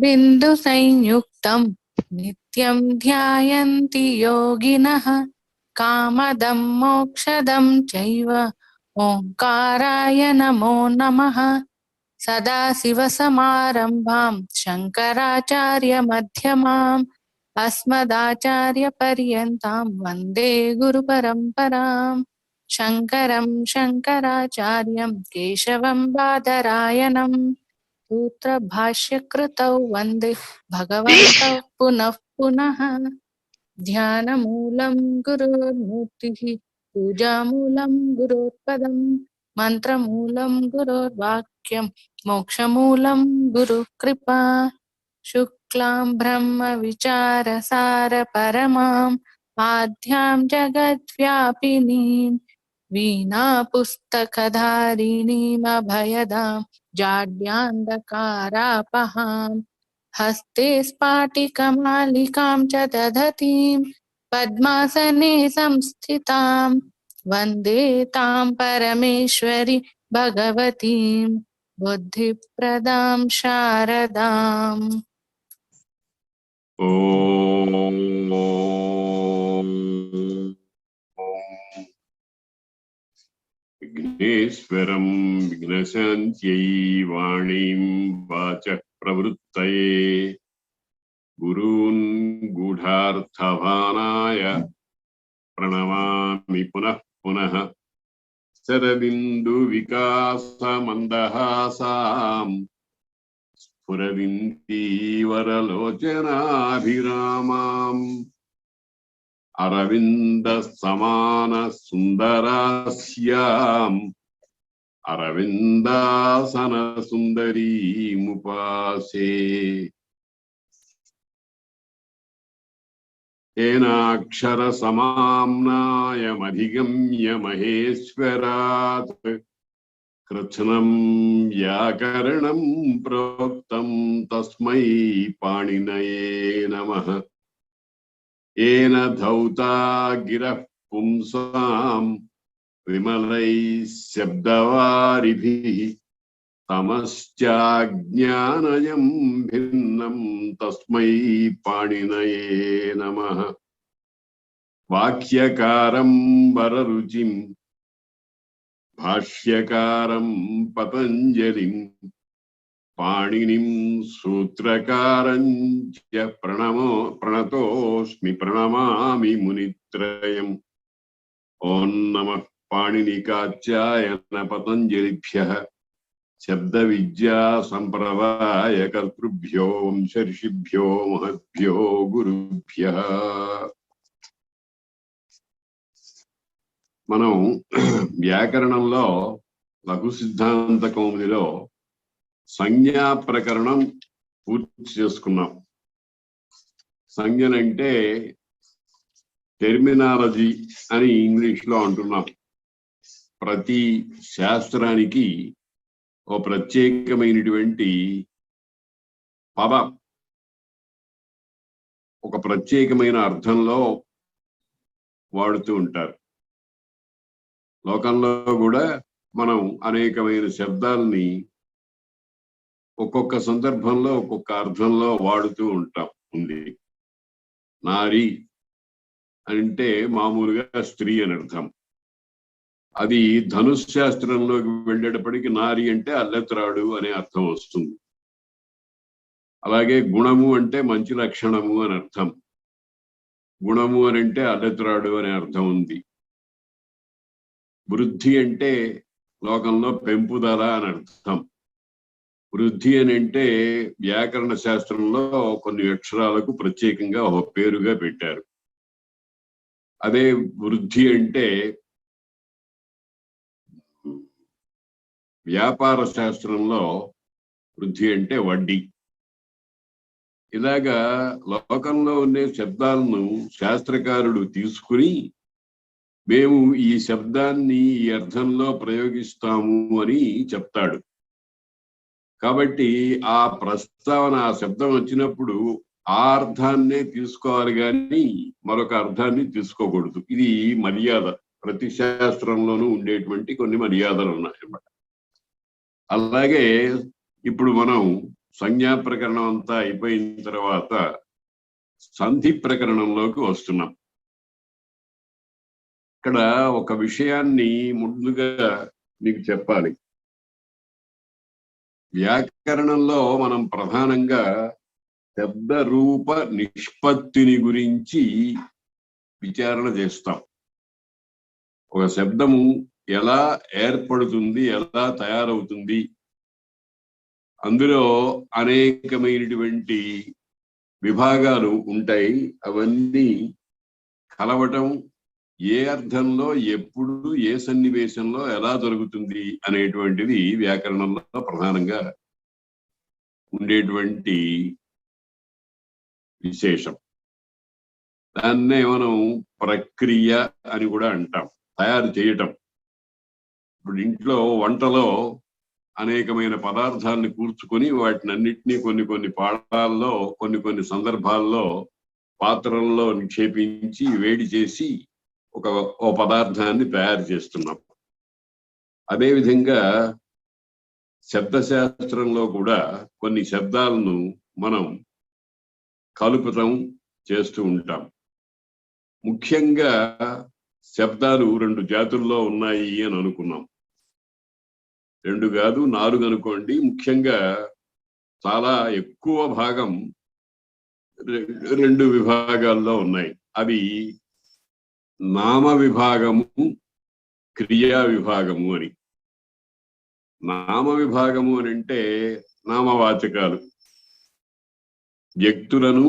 बिंदु संयुक्तं नित्यं ध्यायन्ति योगिनः कामदं मोक्षदं चैव ओंकाराय नमो नमः। सदाशिवसमारम्भां शङ्कराचार्यमध्यमाम् अस्मदाचार्यपर्यन्तां वन्दे गुरुपरम्पराम्। शङ्करं शङ्कराचार्यं केशवं बादरायणं सूत्रभाष्यकृतौ वन्दे भगवन्तौ पुनः पुनः। ध्यानमूलं गुरोर्मूर्तिः पूजामूलं गुरोत्पदं मंत्रमूलं गुरोर्वाक्यं मोक्षमूलं गुरुकृपा। शुक्लां ब्रह्मविचारसार परमां आद्यां जगद्व्यापिनीं वीणापुस्तकधारिणीम् अभयदां जाड्यान्धकारापहाम् हस्ते स्फाटिकमालिकां च दधतीं पद्मासने संस्थितां वन्दे तां परमेश्वरी भगवतीं बुद्धिप्रदां शारदाम्। ओम विघ्नेश्वरं विघ्नशान्त्यै वाणीं वाचः प्रवृत्तये गुरून् गूढार्थभानाय प्रणमामि पुनः पुनः। शरदिन्दुविकासमन्दहासां स्फुरदिन्दीवरलोचनाभिरामाम् अरविन्दसमानसुन्दरास्याम् अरविन्दासनसुन्दरीमुपासे। येनाक्षरसमाम्नायमधिगम्य महेश्वरात् कृत्स्नं व्याकरणं प्रोक्तं तस्मै पाणिनये नमः। येन धौता गिरः पुंसां विमलैः शब्दवारिभिः तमश्चाज्ञानजं भिन्नं तस्मै पाणिनये नमः। वाक्यकारं वररुचिं भाष्यकारं पतञ्जलिं पाणिनिं सूत्रकारं च प्रणतोऽस्मि प्रणमामि मुनित्रयम्। ओं नमः पाणिनिकाचार्य पतञ्जलिभ्यः शब्दविद्या संप्रदाय कर्तृभ्यो वंशर्षिभ्यो महद्भ्यो गुरुभ्यः। మనం వ్యాకరణంలో లఘు సిద్ధాంత కౌముదిలో సంజ్ఞా ప్రకరణం పూర్తి చేసుకున్నాం. సంజ్ఞనంటే టెర్మినాలజీ అని ఇంగ్లీష్ లో అంటున్నాం. ప్రతి శాస్త్రానికి ఓ ప్రత్యేకమైనటువంటి పదం ఒక ప్రత్యేకమైన అర్థంలో వాడుతూ ఉంటారు. లోకంలో కూడా మనం అనేకమైన శబ్దాలని ఒక్కొక్క సందర్భంలో ఒక్కొక్క అర్థంలో వాడుతూ ఉంటాం. ఉంది నారి అంటే మామూలుగా స్త్రీ అని అర్థం. అది ధనుశాస్త్రంలోకి వెళ్ళేటప్పటికి నారి అంటే అల్లెత్రాడు అనే అర్థం వస్తుంది. అలాగే గుణము అంటే మంచి లక్షణము అని అర్థం. గుణము అని అంటే అల్లెత్రాడు అనే అర్థం ఉంది. వృద్ధి అంటే లోకంలో పెంపుదల అని అర్థం. వృద్ధి అని అంటే వ్యాకరణ శాస్త్రంలో కొన్ని అక్షరాలకు ప్రత్యేకంగా ఒక పేరుగా పెట్టారు. అదే వృద్ధి అంటే వ్యాపార శాస్త్రంలో వృద్ధి అంటే వడ్డీ. ఇలాగా లోకంలో ఉండే శబ్దాలను శాస్త్రకారుడు తీసుకుని మేము ఈ శబ్దాన్ని ఈ అర్థంలో ప్రయోగిస్తాము అని చెప్తాడు. కాబట్టి ఆ ప్రస్తావన ఆ శబ్దం వచ్చినప్పుడు ఆ అర్థాన్నే తీసుకోవాలి కానీ మరొక అర్థాన్ని తీసుకోకూడదు. ఇది మర్యాద. ప్రతి శాస్త్రంలోనూ ఉండేటువంటి కొన్ని మర్యాదలు ఉన్నాయన్నమాట. అలాగే ఇప్పుడు మనం సంజ్ఞా ప్రకరణం అంతా అయిపోయిన తర్వాత సంధి ప్రకరణంలోకి వస్తున్నాం. ఇక్కడ ఒక విషయాన్ని ముందుగా మీకు చెప్పాలి. వ్యాకరణంలో మనం ప్రధానంగా శబ్ద రూప నిష్పత్తిని గురించి విచారణ చేస్తాం. ఒక శబ్దము ఎలా ఏర్పడుతుంది, ఎలా తయారవుతుంది, అందులో అనేకమైనటువంటి విభాగాలు ఉంటాయి. అవన్నీ కలవటం ఏ అర్థంలో, ఎప్పుడు, ఏ సన్నివేశంలో ఎలా జరుగుతుంది అనేటువంటిది వ్యాకరణంలో ప్రధానంగా ఉండేటువంటి విశేషం. దాన్నే మనం ప్రక్రియ అని కూడా అంటాం, తయారు చేయటం. ఇప్పుడు ఇంట్లో వంటలో అనేకమైన పదార్థాలని కూర్చుకొని వాటినన్నిటినీ కొన్ని కొన్ని పాఠాల్లో, కొన్ని సందర్భాల్లో పాత్రల్లో నిక్షేపించి వేడి చేసి ఓ పదార్థాన్ని తయారు చేస్తున్నాం. అదేవిధంగా శబ్దశాస్త్రంలో కూడా కొన్ని శబ్దాలను మనం కలుపుతం చేస్తూ ఉంటాం. ముఖ్యంగా శబ్దాలు 2 జాతుల్లో ఉన్నాయి అని అనుకున్నాం. 2 కాదు, 4 అనుకోండి. ముఖ్యంగా చాలా ఎక్కువ భాగం 2 విభాగాల్లో ఉన్నాయి. అవి నామ విభాగము, క్రియా విభాగము అని. నామ విభాగము అని అంటే నామవాచకాలు, వ్యక్తులను,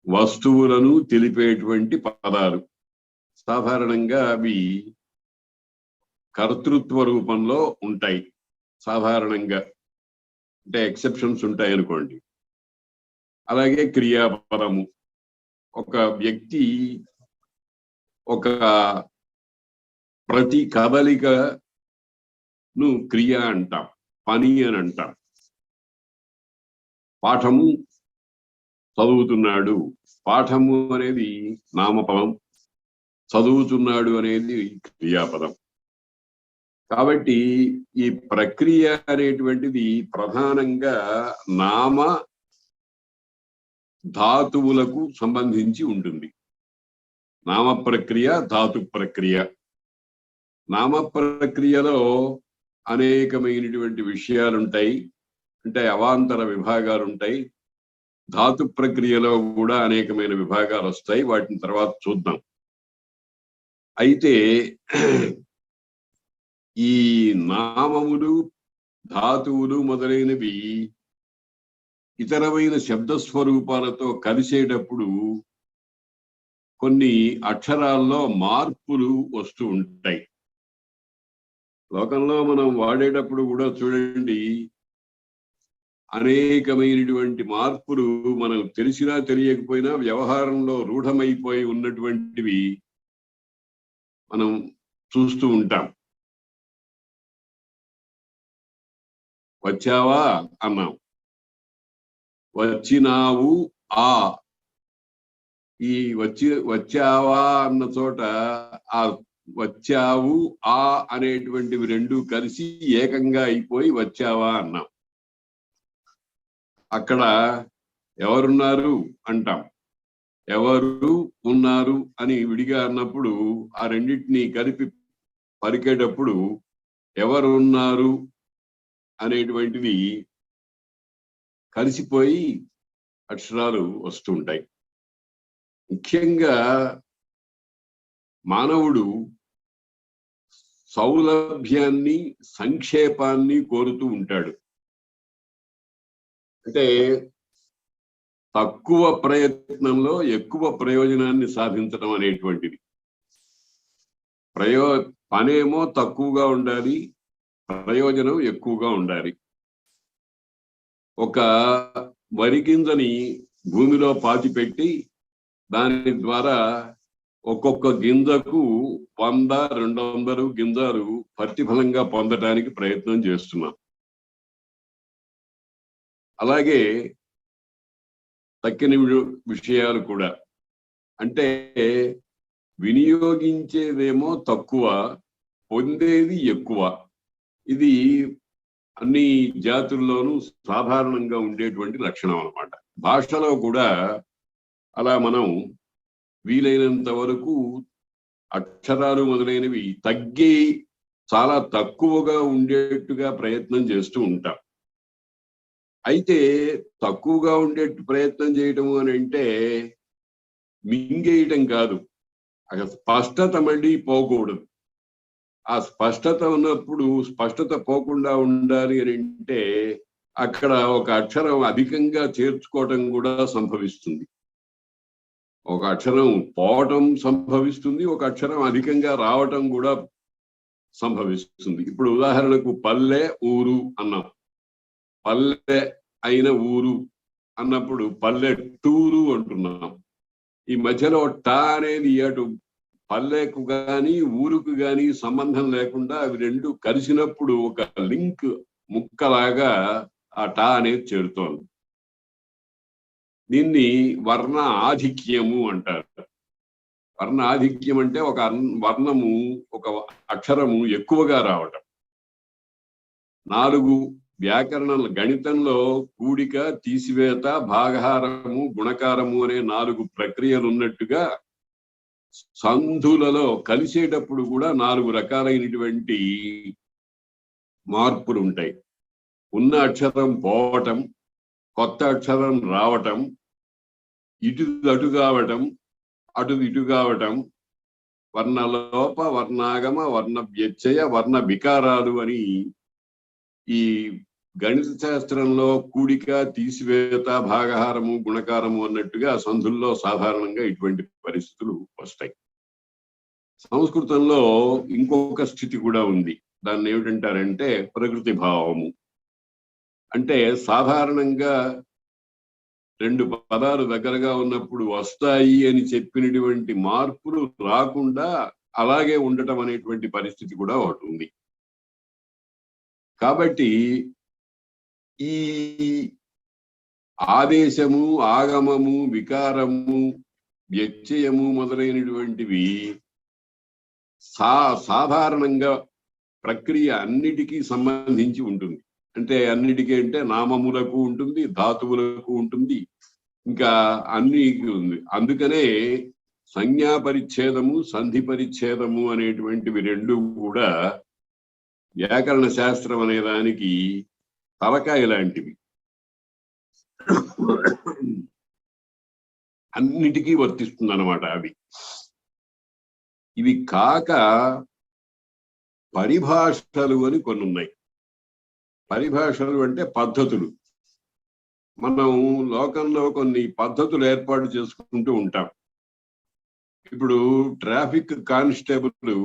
వస్తువులను తెలిపేటువంటి పదాలు. సాధారణంగా అవి కర్తృత్వ రూపంలో ఉంటాయి. సాధారణంగా అంటే ఎక్సెప్షన్స్ ఉంటాయి అనుకోండి. అలాగే క్రియాపదము, ఒక వ్యక్తి ఒక ప్రతి కదలికను క్రియ అంటాం, పని అని అంటాం. పాఠము చదువుతున్నాడు, పాఠము అనేది నామపదం, చదువుతున్నాడు అనేది క్రియాపదం. కాబట్టి ఈ ప్రక్రియ అనేటువంటిది ప్రధానంగా నామ ధాతువులకు సంబంధించి ఉంటుంది. నామ ప్రక్రియ, ధాతు ప్రక్రియ. నామ ప్రక్రియలో అనేకమైనటువంటి విషయాలుంటాయి, అంటే అవాంతర విభాగాలు ఉంటాయి. ధాతు ప్రక్రియలో కూడా అనేకమైన విభాగాలు వస్తాయి, వాటిని తర్వాత చూద్దాం. అయితే ఈ నామములు, ధాతువులు మొదలైనవి ఇతరమైన శబ్దస్వరూపాలతో కలిసేటప్పుడు కొన్ని అక్షరాల్లో మార్పులు వస్తూ ఉంటాయి. లోకంలో మనం వాడేటప్పుడు కూడా చూడండి, అనేకమైనటువంటి మార్పులు మనం తెలిసినా తెలియకపోయినా వ్యవహారంలో రూఢమైపోయి ఉన్నటువంటివి మనం చూస్తూ ఉంటాం. వచ్చావా అన్నాం, వచ్చినావు ఆ. ఈ వచ్చావా అన్న చోట ఆ వచ్చావు ఆ అనేటువంటివి 2 కలిసి ఏకంగా అయిపోయి వచ్చావా అన్నాం. అక్కడ ఎవరున్నారు అంటాం, ఎవరు ఉన్నారు అని విడిగా అన్నప్పుడు ఆ రెండింటినీ కలిపి పలికేటప్పుడు ఎవరు ఉన్నారు అనేటువంటివి కలిసిపోయి అక్షరాలు వస్తుంటాయి. ముఖ్యంగా మానవుడు సౌలభ్యాన్ని, సంక్షేపాన్ని కోరుతూ ఉంటాడు. అంటే తక్కువ ప్రయత్నంలో ఎక్కువ ప్రయోజనాన్ని సాధించడం అనేటువంటిది. పనేమో తక్కువగా ఉండాలి, ప్రయోజనం ఎక్కువగా ఉండాలి. ఒక వరి గింజని భూమిలో పాతిపెట్టి దాని ద్వారా ఒక్కొక్క గింజకు 100-200 గింజలు ప్రతిఫలంగా పొందడానికి ప్రయత్నం చేస్తున్నాం. అలాగే తక్కిన విషయాలు కూడా, అంటే వినియోగించేదేమో తక్కువ, పొందేది ఎక్కువ. ఇది అన్ని జాతుల్లోనూ సాధారణంగా ఉండేటువంటి లక్షణం అన్నమాట. భాషలో కూడా అలా మనం వీలైనంత వరకు అక్షరాలు మొదలైనవి తగ్గి చాలా తక్కువగా ఉండేట్టుగా ప్రయత్నం చేస్తూ ఉంటాం. అయితే తక్కువగా ఉండేట్టు ప్రయత్నం చేయటము అని అంటే మింగేయటం కాదు, అక్కడ స్పష్టత మళ్ళీ పోకూడదు. ఆ స్పష్టత ఉన్నప్పుడు స్పష్టత పోకుండా ఉండాలి అని అంటే అక్కడ ఒక అక్షరం అధికంగా చేర్చుకోవటం కూడా సంభవిస్తుంది. ఒక అక్షరం పోవటం సంభవిస్తుంది, ఒక అక్షరం అధికంగా రావటం కూడా సంభవిస్తుంది. ఇప్పుడు ఉదాహరణకు పల్లె ఊరు అన్నాం. పల్లె అయిన ఊరు అన్నప్పుడు పల్లెటూరు అంటున్నాం. ఈ మధ్యలో టా అనేది అటు పల్లెకు గాని ఊరుకు గాని సంబంధం లేకుండా అవి రెండు కలిసినప్పుడు ఒక లింక్ ముక్కలాగా ఆ టా అనేది చేరుతోంది. దీన్ని వర్ణ ఆధిక్యము అంటారు. వర్ణ ఆధిక్యం అంటే ఒక వర్ణము, ఒక అక్షరము ఎక్కువగా రావటం. 4 వ్యాకరణ గణితంలో కూడిక, తీసివేత, భాగహారము, గుణకారము అనే 4 ప్రక్రియలు ఉన్నట్టుగా సంధులలో కలిసేటప్పుడు కూడా 4 రకాలైనటువంటి మార్పులు ఉంటాయి. ఉన్న అక్షరం పోవటం, కొత్త అక్షరం రావటం, ఇటు అటు కావటం, అటు ఇటు కావటం, వర్ణలోప, వర్ణాగమ, వర్ణ వ్యత్యయ, వర్ణ వికారాలు అని ఈ గణిత శాస్త్రంలో కూడిక, తీసివేత, భాగహారము, గుణకారము అన్నట్టుగా సంధుల్లో సాధారణంగా ఇటువంటి పరిస్థితులు వస్తాయి. సంస్కృతంలో ఇంకొక స్థితి కూడా ఉంది. దాన్ని ఏమిటంటారంటే ప్రకృతి భావము. అంటే సాధారణంగా 2 పదాలు దగ్గరగా ఉన్నప్పుడు వస్తాయి అని చెప్పినటువంటి మార్పులు రాకుండా అలాగే ఉండటం అనేటువంటి పరిస్థితి కూడా ఒకటి ఉంది. కాబట్టి ఈ ఆదేశము, ఆగమము, వికారము, వ్యత్యయము మొదలైనటువంటివి సాధారణంగా ప్రక్రియ అన్నిటికీ సంబంధించి ఉంటుంది. అంటే అన్నిటికీ అంటే నామములకు ఉంటుంది, ధాతువులకు ఉంటుంది, ఇంకా అన్నికి ఉంది. అందుకనే సంజ్ఞా పరిచ్ఛేదము, సంధి పరిచ్ఛేదము అనేటువంటివి 2 కూడా వ్యాకరణ శాస్త్రం అనే దానికి తలకాయ లాంటివి. అన్నిటికీ వర్తిస్తుంది అన్నమాట. ఇవి కాక పరిభాషలు అని కొన్ని ఉన్నాయి. పరిభాషలు అంటే పద్ధతులు. మనం లోకంలో కొన్ని పద్ధతులు ఏర్పాటు చేసుకుంటూ ఉంటాం. ఇప్పుడు ట్రాఫిక్ కానిస్టేబుల్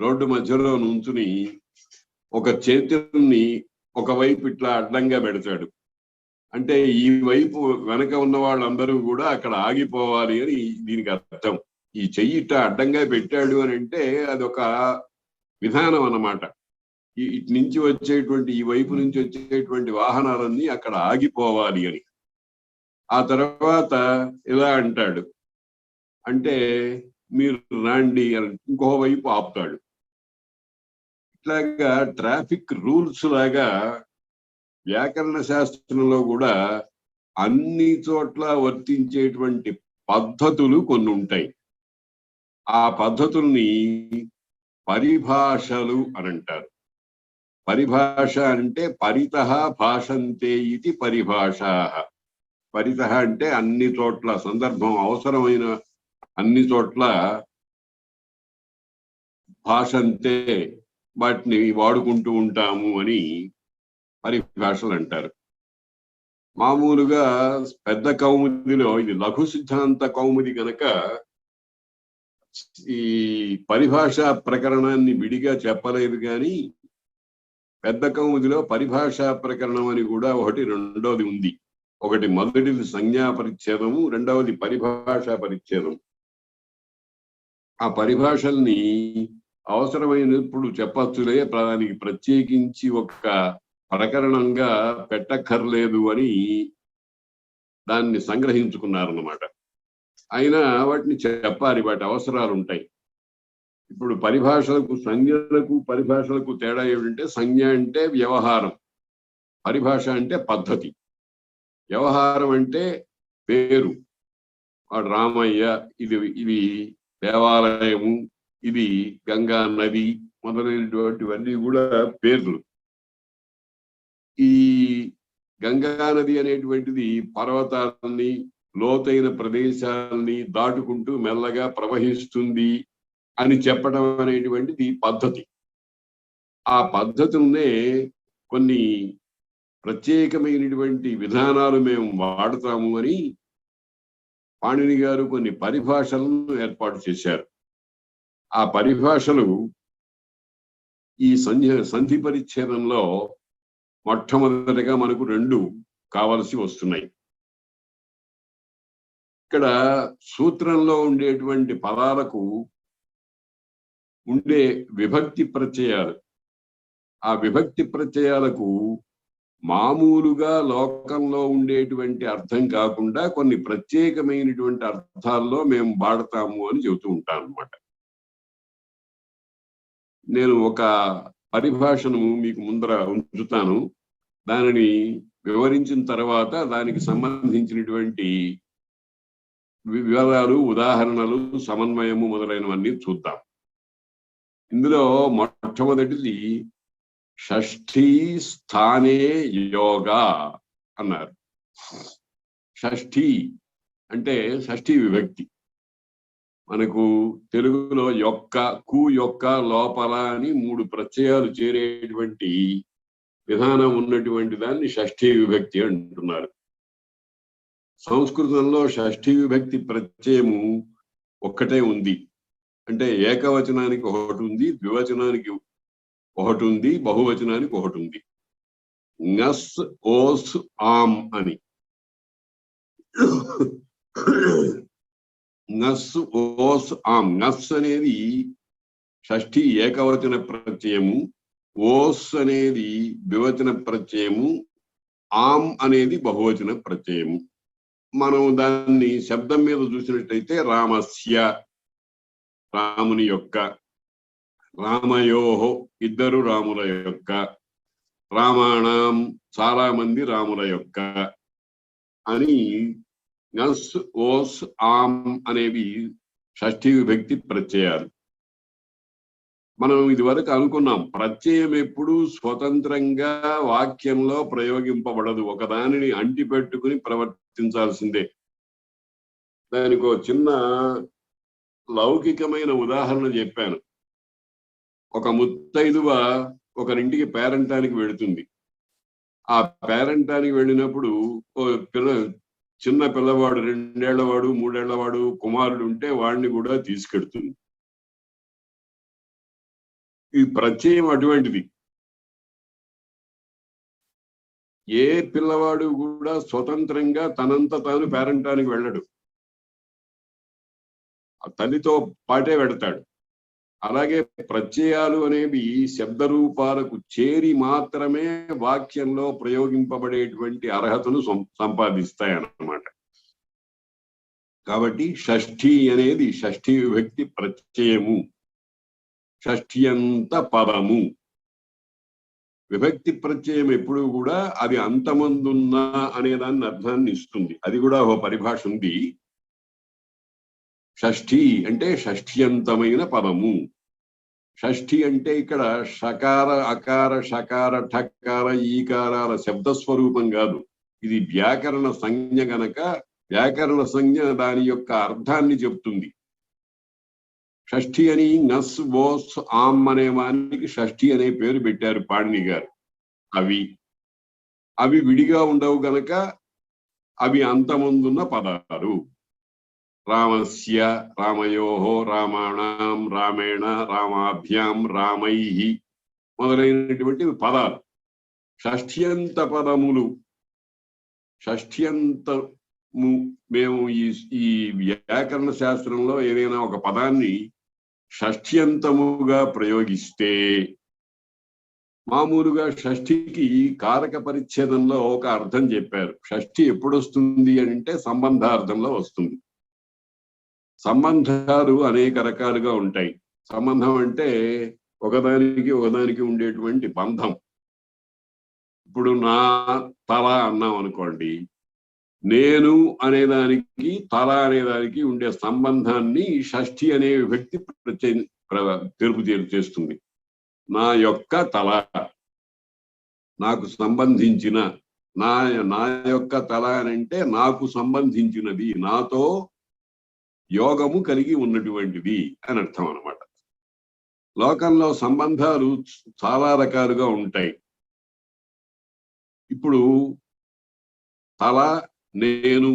రోడ్డు మధ్యలో నుంచుని ఒక చేతుల్ని ఒకవైపు ఇట్లా అడ్డంగా పెడతాడు. అంటే ఈ వైపు వెనక ఉన్న వాళ్ళందరూ కూడా అక్కడ ఆగిపోవాలి అని దీనికి అర్థం. ఈ చెయ్యి ఇట్లా అడ్డంగా పెట్టాడు అని అంటే అదొక విధానం అన్నమాట. ఇటు నుంచి వచ్చేటువంటి, ఈ వైపు నుంచి వచ్చేటువంటి వాహనాలన్నీ అక్కడ ఆగిపోవాలి అని. ఆ తర్వాత ఇలా అంటాడు, అంటే మీరు రండి అని ఇంకో వైపు ఆపుతాడు. ఇట్లాగా ట్రాఫిక్ రూల్స్ లాగా వ్యాకరణ శాస్త్రంలో కూడా అన్ని చోట్ల వర్తించేటువంటి పద్ధతులు కొన్ని ఉంటాయి. ఆ పద్ధతుల్ని పరిభాషలు అని అంటారు. పరిభాష అంటే పరితః భాషంతే ఇది పరిభాషా. పరితః అంటే అన్ని చోట్ల, సందర్భం అవసరమైన అన్ని చోట్ల భాషంతే, వాటిని వాడుకుంటూ ఉంటాము అని పరిభాషలు అంటారు. మామూలుగా పెద్ద కౌముదిలో, ఇది లఘు సిద్ధాంత కౌముది కనుక ఈ పరిభాషా ప్రకరణాన్ని విడిగా చెప్పలేదు, కానీ పెద్ద కౌముదిలో పరిభాషా ప్రకరణం అని కూడా ఒకటి, రెండోది ఉంది. ఒకటి మొదటిది సంజ్ఞా పరిచ్ఛేదము, రెండవది పరిభాషా పరిచ్ఛేదం. ఆ పరిభాషల్ని అవసరమైనప్పుడు చెప్పచ్చులే, దానికి ప్రత్యేకించి ఒక ప్రకరణంగా పెట్టక్కర్లేదు అని దాన్ని సంగ్రహించుకున్నారన్నమాట. అయినా వాటిని చెప్పాలి, వాటి అవసరాలు ఉంటాయి. ఇప్పుడు పరిభాషలకు, సంజ్ఞలకు పరిభాషలకు తేడా ఏమిటంటే, సంజ్ఞ అంటే వ్యవహారం, పరిభాష అంటే పద్ధతి, వ్యవహారం అంటే పేరు. వాడు రామయ్య, ఇది దేవాలయము, ఇది గంగా నది మొదలైనటువంటివన్నీ కూడా పేర్లు. ఈ గంగా నది అనేటువంటిది పర్వతాలని, లోతైన ప్రదేశాలని దాటుకుంటూ మెల్లగా ప్రవహిస్తుంది అని చెప్పడం అనేటువంటిది పద్ధతి. ఆ పద్ధతులనే కొన్ని ప్రత్యేకమైనటువంటి విధానాలు మేము వాడతాము అని పాణిని గారు కొన్ని పరిభాషలను ఏర్పాటు చేశారు. ఆ పరిభాషలు ఈ సంధి పరిచ్ఛేదంలో మొట్టమొదటిగా మనకు 2 కావలసి వస్తున్నాయి. ఇక్కడ సూత్రంలో ఉండేటువంటి పదాలకు ఉండే విభక్తి ప్రత్యయాలు, ఆ విభక్తి ప్రత్యయాలకు మామూలుగా లోకంలో ఉండేటువంటి అర్థం కాకుండా కొన్ని ప్రత్యేకమైనటువంటి అర్థాల్లో మేము వాడతాము అని చెబుతూ ఉంటాను అన్నమాట. నేను ఒక పరిభాషను మీకు ముందర ఉంచుతాను. దానిని వివరించిన తర్వాత దానికి సంబంధించినటువంటి వివరాలు, ఉదాహరణలు, సమన్వయము మొదలైనవన్నీ చూద్దాం. ఇందులో మొట్టమొదటిది షష్ఠీ స్థానే యోగా అన్నారు. షష్ఠీ అంటే షష్ఠీ విభక్తి. మనకు తెలుగులో యొక్క, కు, యొక్క, లోపల అని 3 ప్రత్యయాలు చేరేటువంటి విధానం ఉన్నటువంటి దాన్ని షష్ఠీ విభక్తి అంటున్నారు. సంస్కృతంలో షష్ఠీ విభక్తి ప్రత్యయము ఒక్కటే ఉంది. అంటే ఏకవచనానికి ఒకటి ఉంది, ద్వివచనానికి ఒకటి ఉంది, బహువచనానికి ఒకటి ఉంది. నస్, ఓస్, ఆమ్ అని. నస్, ఓస్, ఆమ్. నస్ అనేది షష్ఠీ ఏకవచన ప్రత్యయము, ఓస్ అనేది ద్వివచన ప్రత్యయము, ఆమ్ అనేది బహువచన ప్రత్యయము. మనం దాన్ని శబ్దం మీద చూసినట్టయితే రామస్య, రాముని యొక్క, రామయోహో, 2 రాముల యొక్క, రామాణం, చాలా మంది రాముల యొక్క అని నస్, ఓస్, ఆమ్ అనేవి షష్ఠీ విభక్తి ప్రత్యయాలు. మనం ఇదివరకు అనుకున్నాం, ప్రత్యయం ఎప్పుడు స్వతంత్రంగా వాక్యంలో ప్రయోగింపబడదు, ఒకదానిని అంటిపెట్టుకుని ప్రవర్తించాల్సిందే. దానికి ఒక చిన్న లౌకికమైన ఉదాహరణ చెప్పాను. ఒక ముత్తైదువ ఒకరింటికి పేరంటానికి వెళుతుంది. ఆ పేరంటానికి వెళ్ళినప్పుడు చిన్న పిల్లవాడు, 2 ఏళ్లవాడు, 3 ఏళ్లవాడు కుమారుడు ఉంటే వాడిని కూడా తీసుకెడుతుంది. ఈ ప్రత్యయం అటువంటిది. ఏ పిల్లవాడు కూడా స్వతంత్రంగా తనంత తాను పేరంటానికి వెళ్ళడు, తల్లితో పాటే వెడతాడు. అలాగే ప్రత్యయాలు అనేవి శబ్ద రూపాలకు చేరి మాత్రమే వాక్యంలో ప్రయోగింపబడేటువంటి అర్హతను సంపాదిస్తాయన్నమాట. కాబట్టి షష్ఠీ అనేది షష్ఠీ విభక్తి ప్రత్యయము, షష్ఠ్యంత పదము. విభక్తి ప్రత్యయం ఎప్పుడు కూడా అది అంతమందున్న అనేదాన్ని అర్థాన్ని ఇస్తుంది. అది కూడా ఒక పరిభాష ఉంది. షష్ఠీ అంటే షష్ఠ్యంతమైన పదము. షష్ఠి అంటే ఇక్కడ షకార, అకార, షకార, ఠకార, ఈకారాల శబ్దస్వరూపం కాదు. ఇది వ్యాకరణ సంజ్ఞ గనక వ్యాకరణ సంజ్ఞ దాని యొక్క అర్థాన్ని చెప్తుంది. షష్ఠి అని నస్, ఓస్, ఆమ్ అనే వానికి షష్ఠి అనే పేరు పెట్టారు పాణిని గారు. అవి విడిగా ఉండవు గనక అవి అంతమందున్న పదాలు. రామస్య, రామయోహో, రామాణం, రామేణ, రామాభ్యాం, రామైహి మొదలైనటువంటి పదాలు షష్ఠ్యంత పదములు. షష్ఠ్యంతము మేము ఈ వ్యాకరణ శాస్త్రంలో ఏదైనా ఒక పదాన్ని షష్ఠ్యంతముగా ప్రయోగిస్తే, మామూలుగా షష్ఠికి కారక పరిచ్ఛేదంలో ఒక అర్థం చెప్పారు. షష్ఠి ఎప్పుడు వస్తుంది అంటే సంబంధార్థంలో వస్తుంది. సంబంధాలు అనేక రకాలుగా ఉంటాయి. సంబంధం అంటే ఒకదానికి ఉండేటువంటి బంధం. ఇప్పుడు నా తల అన్నాం అనుకోండి, నేను అనేదానికి తల అనేదానికి ఉండే సంబంధాన్ని షష్ఠి అనే విభక్తి తెలుపు చేస్తుంది. నా యొక్క తల, నాకు సంబంధించిన, నా యొక్క తల అని అంటే నాకు సంబంధించినది, నాతో యోగము కలిగి ఉన్నటువంటిది అని అర్థం అన్నమాట. లోకంలో సంబంధాలు చాలా రకాలుగా ఉంటాయి. ఇప్పుడు తల, నేను,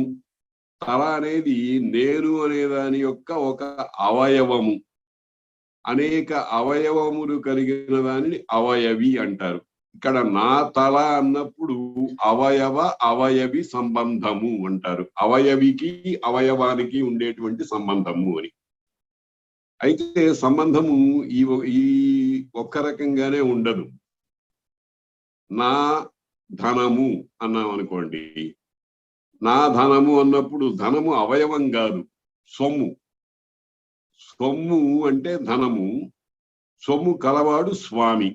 తల అనేది నేను అనే దాని యొక్క ఒక అవయవము. అనేక అవయవములు కలిగిన దానిని అవయవి అంటారు. ఇక్కడ నా తల అన్నప్పుడు అవయవి సంబంధము అంటారు. అవయవికి అవయవానికి ఉండేటువంటి సంబంధము అని. అయితే సంబంధము ఈ ఒక్క రకంగానే ఉండదు. నా ధనము అన్నాం అనుకోండి, నా ధనము అన్నప్పుడు ధనము అవయవం కాదు, సొమ్ము. సొమ్ము అంటే ధనము, సొమ్ము కలవాడు స్వామి.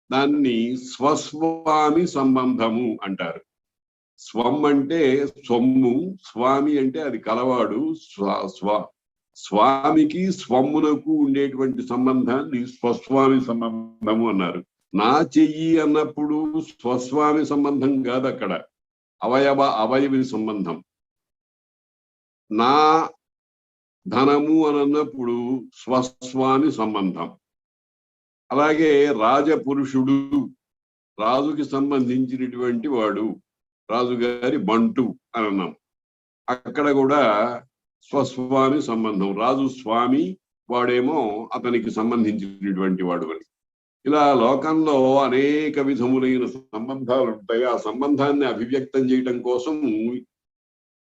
దాన్ని స్వస్వామి సంబంధము అంటారు. స్వం అంటే సొమ్ము, స్వామి అంటే అది కలవాడు. స్వామికి స్వమ్మునకు ఉండేటువంటి సంబంధాన్ని స్వస్వామి సంబంధము అన్నారు. నా చెయ్యి అన్నప్పుడు స్వస్వామి సంబంధం కాదు, అక్కడ అవయవి సంబంధం. నా ధనము అని అన్నప్పుడు స్వస్వామి సంబంధం. అలాగే రాజపురుషుడు, రాజుకి సంబంధించినటువంటి వాడు, రాజుగారి బంటు అని అన్నాం, అక్కడ కూడా స్వస్వామి సంబంధం. రాజు స్వామి, వాడేమో అతనికి సంబంధించినటువంటి వాడు అని. ఇలా లోకంలో అనేక విధములైన సంబంధాలు ఉంటాయి. ఆ సంబంధాన్ని అభివ్యక్తం చేయడం కోసం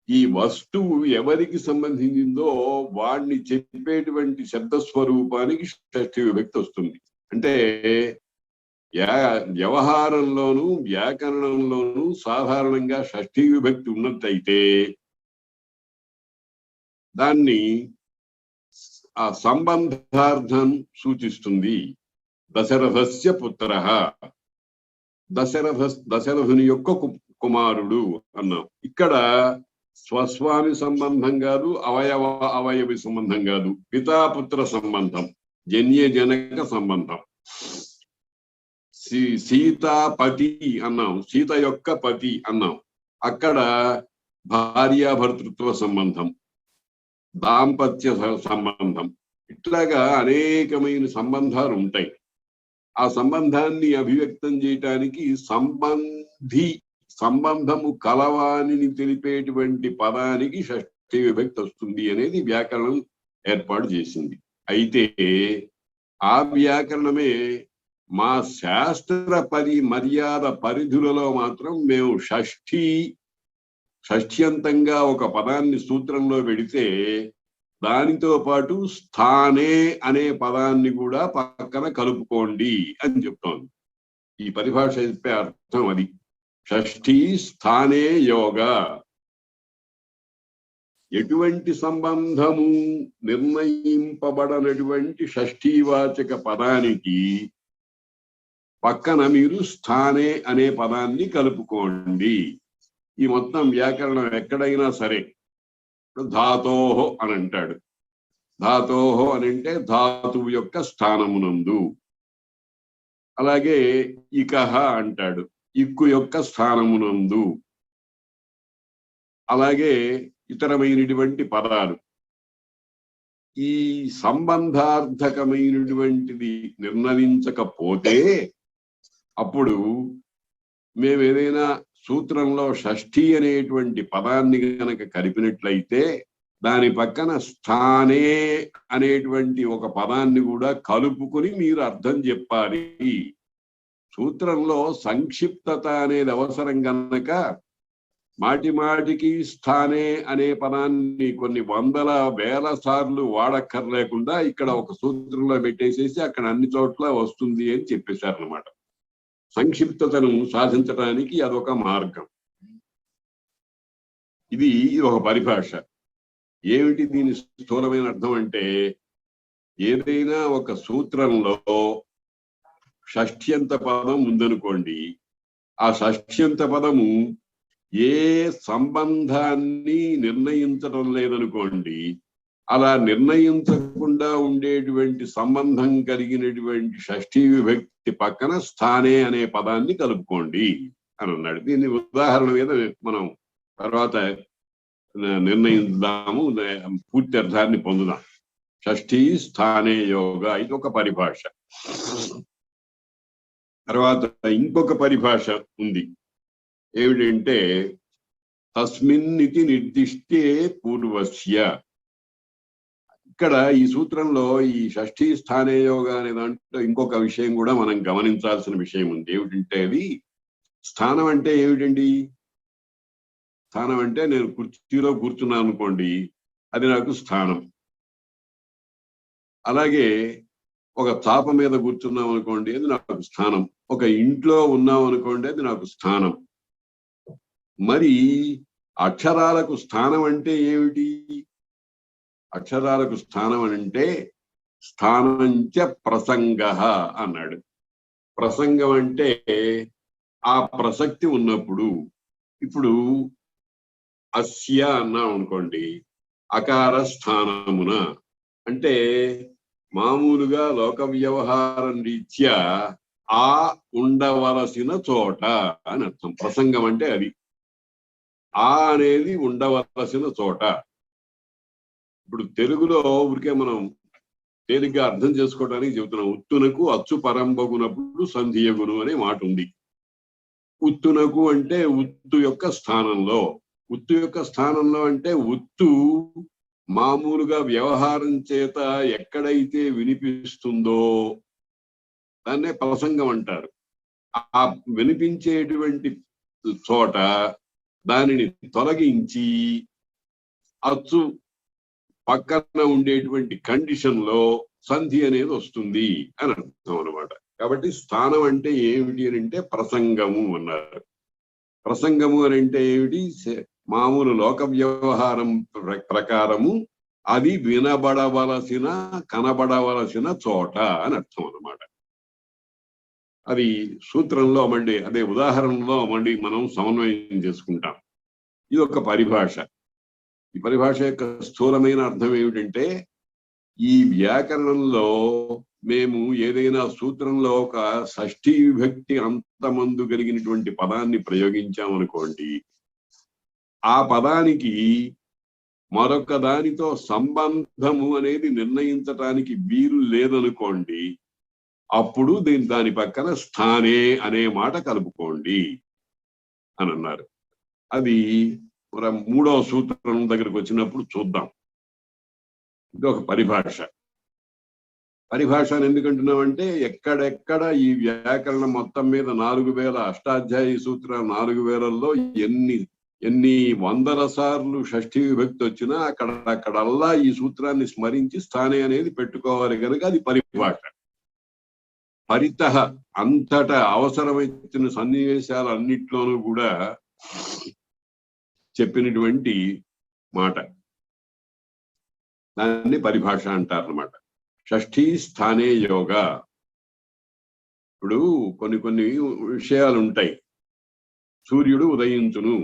ఈ వస్తువు ఎవరికి సంబంధించిందో వాడిని చెప్పేటువంటి శబ్దస్వరూపానికి షష్ఠి విభక్తి వస్తుంది. అంటే వ్యవహారంలోనూ వ్యాకరణంలోనూ సాధారణంగా షష్ఠి విభక్తి ఉన్నట్టయితే దాన్ని ఆ సంబంధార్థం సూచిస్తుంది. దశరథస్య పుత్రః, దశరథుని యొక్క కుమారుడు అన్నాం. ఇక్కడ స్వస్వామి సంబంధం కాదు, అవయవి సంబంధం కాదు, పితాపుత్ర సంబంధం, జన్యజనక సంబంధం. సీతాపతి అన్నాం, సీత యొక్క పతి అన్నాం, అక్కడ భార్యాభర్తృత్వ సంబంధం, దాంపత్య సంబంధం. ఇట్లాగా అనేకమైన సంబంధాలు ఉంటాయి. ఆ సంబంధాన్ని అభివ్యక్తం చేయటానికి సంబంధము కలవానిని తెలిపేటువంటి పదానికి షష్ఠి విభక్తి వస్తుంది అనేది వ్యాకరణం ఏర్పాటు చేసింది. అయితే ఆ వ్యాకరణమే మా శాస్త్ర మర్యాద పరిధులలో మాత్రం మేము షష్ఠ్యంతంగా ఒక పదాన్ని సూత్రంలో పెడితే దానితో పాటు స్థానే అనే పదాన్ని కూడా పక్కన కలుపుకోండి అని చెప్తోంది. ఈ పరిభాష చెప్పే అర్థం అది. షష్ఠీ స్థానే యోగ. ఎటువంటి సంబంధము నిర్ణయింపబడనటువంటి షష్ఠీవాచక పదానికి పక్కన మీరు స్థానే అనే పదాన్ని కలుపుకోండి. ఈ మొత్తం వ్యాకరణం ఎక్కడైనా సరే ధాతోహో అని అంటాడు. ధాతోహో అని అంటే ధాతువు యొక్క స్థానమునందు. అలాగే ఇకహ అంటాడు, ఇక్కు యొక్క స్థానమునందు. అలాగే ఇతరమైనటువంటి పదాలు. ఈ సంబంధార్థకమైనటువంటిది నిర్ణయించకపోతే అప్పుడు మేము ఏదైనా సూత్రంలో షష్ఠి అనేటువంటి పదాన్ని కనుక కలిపినట్లయితే దాని పక్కన స్థానే అనేటువంటి ఒక పదాన్ని కూడా కలుపుకొని మీరు అర్థం చెప్పాలి. సూత్రంలో సంక్షిప్తత అనేది అవసరం కనుక మాటి మాటికి స్థానే అనే పదాన్ని కొన్ని వందల వేల సార్లు వాడక్కర్లేకుండా ఇక్కడ ఒక సూత్రంలో పెట్టేసేసి అక్కడ అన్ని చోట్ల వస్తుంది అని చెప్పేశారనమాట. సంక్షిప్తతను సాధించడానికి అదొక మార్గం. ఇది ఒక పరిభాష. ఏమిటి దీని స్థూలమైన అర్థం అంటే, ఏదైనా ఒక సూత్రంలో షష్ఠ్యంత పదం ఉందనుకోండి, ఆ షష్ఠ్యంత పదము ఏ సంబంధాన్ని నిర్ణయించడం లేదనుకోండి, అలా నిర్ణయించకుండా ఉండేటువంటి సంబంధం కలిగినటువంటి షష్ఠీ విభక్తి పక్కన స్థానే అనే పదాన్ని కలుపుకోండి అని అన్నాడు. దీన్ని ఉదాహరణ మీద మనం తర్వాత నిర్ణయిద్దాము, పూర్తి అర్థాన్ని పొందుదాం. షష్ఠీ స్థానే యోగ ఇది ఒక పరిభాష. తర్వాత ఇంకొక పరిభాష ఉంది, ఏమిటంటే తస్మిన్నితి నిర్దిష్టే పూర్వస్య. ఇక్కడ ఈ సూత్రంలో ఈ షష్ఠీ స్థానే యోగ అనే దాంట్లో ఇంకొక విషయం కూడా మనం గమనించాల్సిన విషయం ఉంది. ఏమిటంటే అది స్థానం అంటే ఏమిటండి? స్థానం అంటే నేను కుర్చీలో కూర్చున్నాను అనుకోండి, అది నాకు స్థానం. అలాగే ఒక చాప మీద కూర్చున్నాం అనుకోండి, అది నాకు స్థానం. ఒక ఇంట్లో ఉన్నాం అనుకోండి, అది నాకు స్థానం. మరి అక్షరాలకు స్థానం అంటే ఏమిటి? అక్షరాలకు స్థానం అంటే స్థానంచ ప్రసంగ అన్నాడు. ప్రసంగం అంటే ఆ ప్రసక్తి ఉన్నప్పుడు. ఇప్పుడు అస్య అన్నాం అనుకోండి, అకార స్థానమున అంటే మామూలుగా లోక వ్యవహారం రీత్యా ఆ ఉండవలసిన చోట అని అర్థం. ప్రసంగం అంటే అది ఆ అనేది ఉండవలసిన చోట. ఇప్పుడు తెలుగులో ఊరికే మనం తేలిగ్గా అర్థం చేసుకోవడానికి చెబుతున్నాం. ఉత్తునకు అచ్చు పరంబగునప్పుడు సంధియగును అనే మాట ఉంది. ఉత్తునకు అంటే ఉత్తు యొక్క స్థానంలో. ఉత్తు యొక్క స్థానంలో అంటే ఉత్తు మామూలుగా వ్యవహారం చేత ఎక్కడైతే వినిపిస్తుందో దాన్నే ప్రసంగం అంటారు. ఆ వినిపించేటువంటి చోట దానిని తొలగించి అచ్చు పక్కన ఉండేటువంటి కండిషన్ లో సంధి అనేది వస్తుంది అని అర్థం అనమాట. కాబట్టి స్థానం అంటే ఏమిటి అని అంటే ప్రసంగము అన్నారు. ప్రసంగము అని అంటే ఏమిటి? మామూలు లోక వ్యవహారం ప్రకారము అది వినబడవలసిన కనబడవలసిన చోట అని అర్థం అన్నమాట. అది సూత్రంలో మళ్ళీ అదే ఉదాహరణలో మళ్ళీ మనం సమన్వయం చేసుకుంటాం. ఇది ఒక పరిభాష. ఈ పరిభాష యొక్క స్థూలమైన అర్థం ఏమిటంటే, ఈ వ్యాకరణంలో మేము ఏదైనా సూత్రంలో ఒక షష్ఠీ విభక్తి అంతమందు కలిగినటువంటి పదాన్ని ప్రయోగించామనుకోండి, ఆ పదానికి మరొక దానితో సంబంధము అనేది నిర్ణయించటానికి వీలు లేదనుకోండి, అప్పుడు దాని పక్కన స్థానే అనే మాట కలుపుకోండి అని అన్నారు. అది మూడవ సూత్రం దగ్గరకు వచ్చినప్పుడు చూద్దాం. ఇది ఒక పరిభాష. పరిభాష అని ఎందుకంటున్నామంటే, ఎక్కడెక్కడ ఈ వ్యాకరణం మొత్తం మీద 4000 అష్టాధ్యాయి సూత్రాలు 4000లో ఎన్ని వందల సార్లు షష్ఠీ విభక్తి వచ్చినా అక్కడల్లా ఈ సూత్రాన్ని స్మరించి స్థానే అనేది పెట్టుకోవాలి కనుక అది పరిభాష. పరితః అంతటా అవసరమైన సన్నివేశాలన్నిట్లోనూ కూడా చెప్పినటువంటి మాట, దాన్ని పరిభాష అంటారన్నమాట. షష్ఠీ స్థానే యోగ. ఇప్పుడు కొన్ని విషయాలు ఉంటాయి. సూర్యుడు ఉదయించును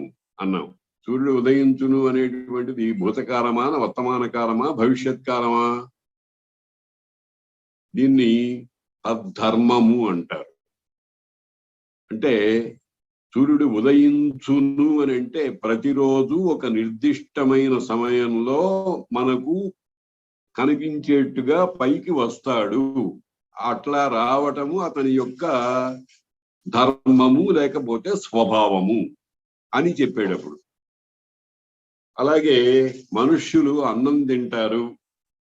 అన్నాం. సూర్యుడు ఉదయించును అనేటువంటిది భూతకాలమా, వర్తమాన కాలమా, భవిష్యత్ కాలమా? దీన్ని తద్ధర్మము అంటారు. అంటే సూర్యుడు ఉదయించును అని అంటే ప్రతిరోజు ఒక నిర్దిష్టమైన సమయంలో మనకు కనిపించేట్టుగా పైకి వస్తాడు. అట్లా రావటము అతని యొక్క ధర్మము లేకపోతే స్వభావము అని చెప్పేటప్పుడు. అలాగే మనుష్యులు అన్నం తింటారు,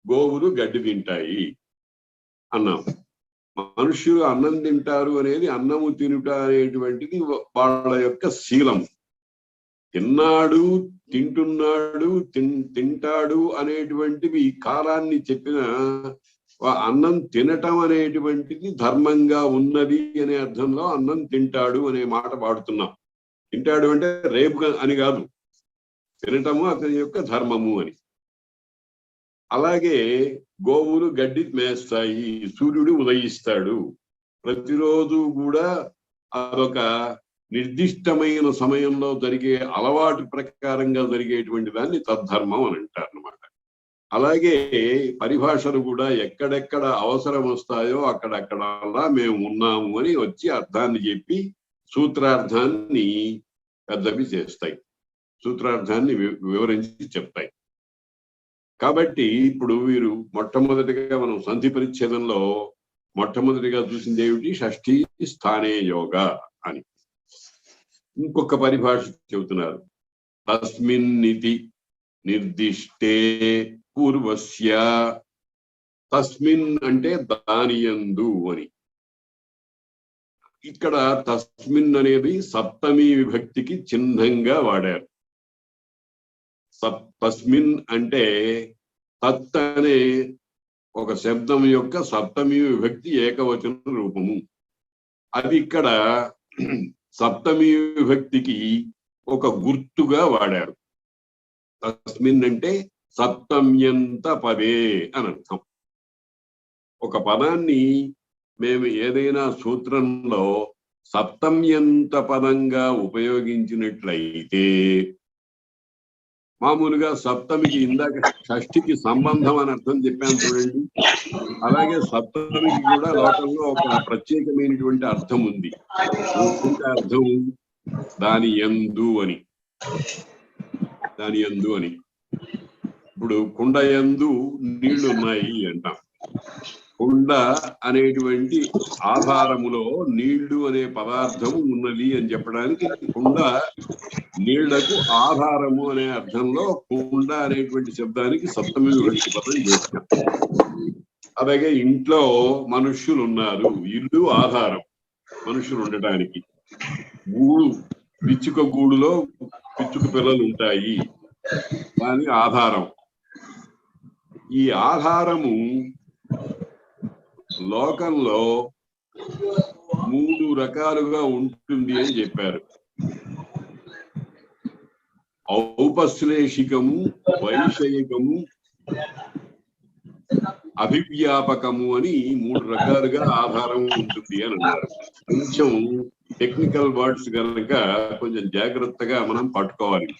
గోవులు గడ్డి తింటాయి అన్నాం. మనుష్యులు అన్నం తింటారు అనేది అన్నము తినుట అనేటువంటిది వాళ్ళ యొక్క శీలం. తిన్నాడు, తింటున్నాడు, తింటాడు అనేటువంటివి కాలాన్ని చెప్పిన అన్నం తినటం అనేటువంటిది ధర్మంగా ఉన్నది అనే అర్థంలో అన్నం తింటాడు అనే మాట వాడుతున్నాం. తింటాడు అంటే రేపు అని కాదు, తినటము అతని యొక్క ధర్మము అని. అలాగే గోవులు గడ్డి మేస్తాయి, సూర్యుడు ఉదయిస్తాడు. ప్రతిరోజు కూడా అదొక నిర్దిష్టమైన సమయంలో జరిగే అలవాటు ప్రకారంగా జరిగేటువంటి దాన్ని తద్ధర్మం అని అంటారు అన్నమాట. అలాగే పరిభాషలు కూడా ఎక్కడెక్కడ అవసరం వస్తాయో అక్కడక్కడల్లా మేము ఉన్నాము అని వచ్చి అర్థాన్ని చెప్పి సూత్రార్థాన్ని పెద్దవి చేస్తాయి, సూత్రార్థాన్ని వివరించి చెప్తాయి. కాబట్టి ఇప్పుడు వీరు మొట్టమొదటిగా మనం సంధి పరిచ్ఛేదంలో మొట్టమొదటిగా చూసింది ఏమిటి? షష్ఠీ స్థానే యోగ అని. ఇంకొక పరిభాష చెబుతున్నారు. తస్మిన్నితి నిర్దిష్టే పూర్వస్య. తస్మిన్ అంటే దానియందు అని. ఇక్కడ తస్మిన్ అనేది సప్తమి విభక్తికి చిహ్నంగా వాడారు. తస్మిన్ అంటే తత్ అనే ఒక శబ్దం యొక్క సప్తమి విభక్తి ఏకవచన రూపము. అది ఇక్కడ సప్తమి విభక్తికి ఒక గుర్తుగా వాడారు. తస్మిన్ అంటే సప్తమ్యంత పదే అని అర్థం. ఒక పదాన్ని మేము ఏదైనా సూత్రంలో సప్తమ్యంత పదంగా ఉపయోగించినట్లయితే, మామూలుగా సప్తమికి ఇందాక షష్ఠికి సంబంధం అని అర్థం చెప్పాను చూడండి, అలాగే సప్తమికి కూడా లోకంలో ఒక ప్రత్యేకమైనటువంటి అర్థం ఉంది. అర్థం దాని యందు అని. దాని యందు అని. ఇప్పుడు కుండ యందు నీళ్లు ఉన్నాయి అంటాం. కుండ అనేటువంటి ఆధారములో నీళ్లు అనే పదార్థం ఉన్నది అని చెప్పడానికి కుండ నీళ్లకు ఆధారము అనే అర్థంలో కుండ అనేటువంటి శబ్దానికి సప్తమి విభక్తి పదం చేస్తాం. అలాగే ఇంట్లో మనుష్యులు ఉన్నారు, ఇల్లు ఆధారం మనుషులు ఉండటానికి. గూడు, పిచ్చుక గూడులో పిచ్చుక పిల్లలు ఉంటాయి, దాని ఆధారం. ఈ ఆధారము లోకంలో 3 రకాలుగా ఉంటుంది అని చెప్పారు. ఔపశ్లేషికము, వైషయికము, అభివ్యాపకము అని 3 రకాలుగా ఆధారం ఉంటుంది అని అన్నారు. కొంచెం టెక్నికల్ వర్డ్స్ కనుక కొంచెం జాగ్రత్తగా మనం పట్టుకోవాలి.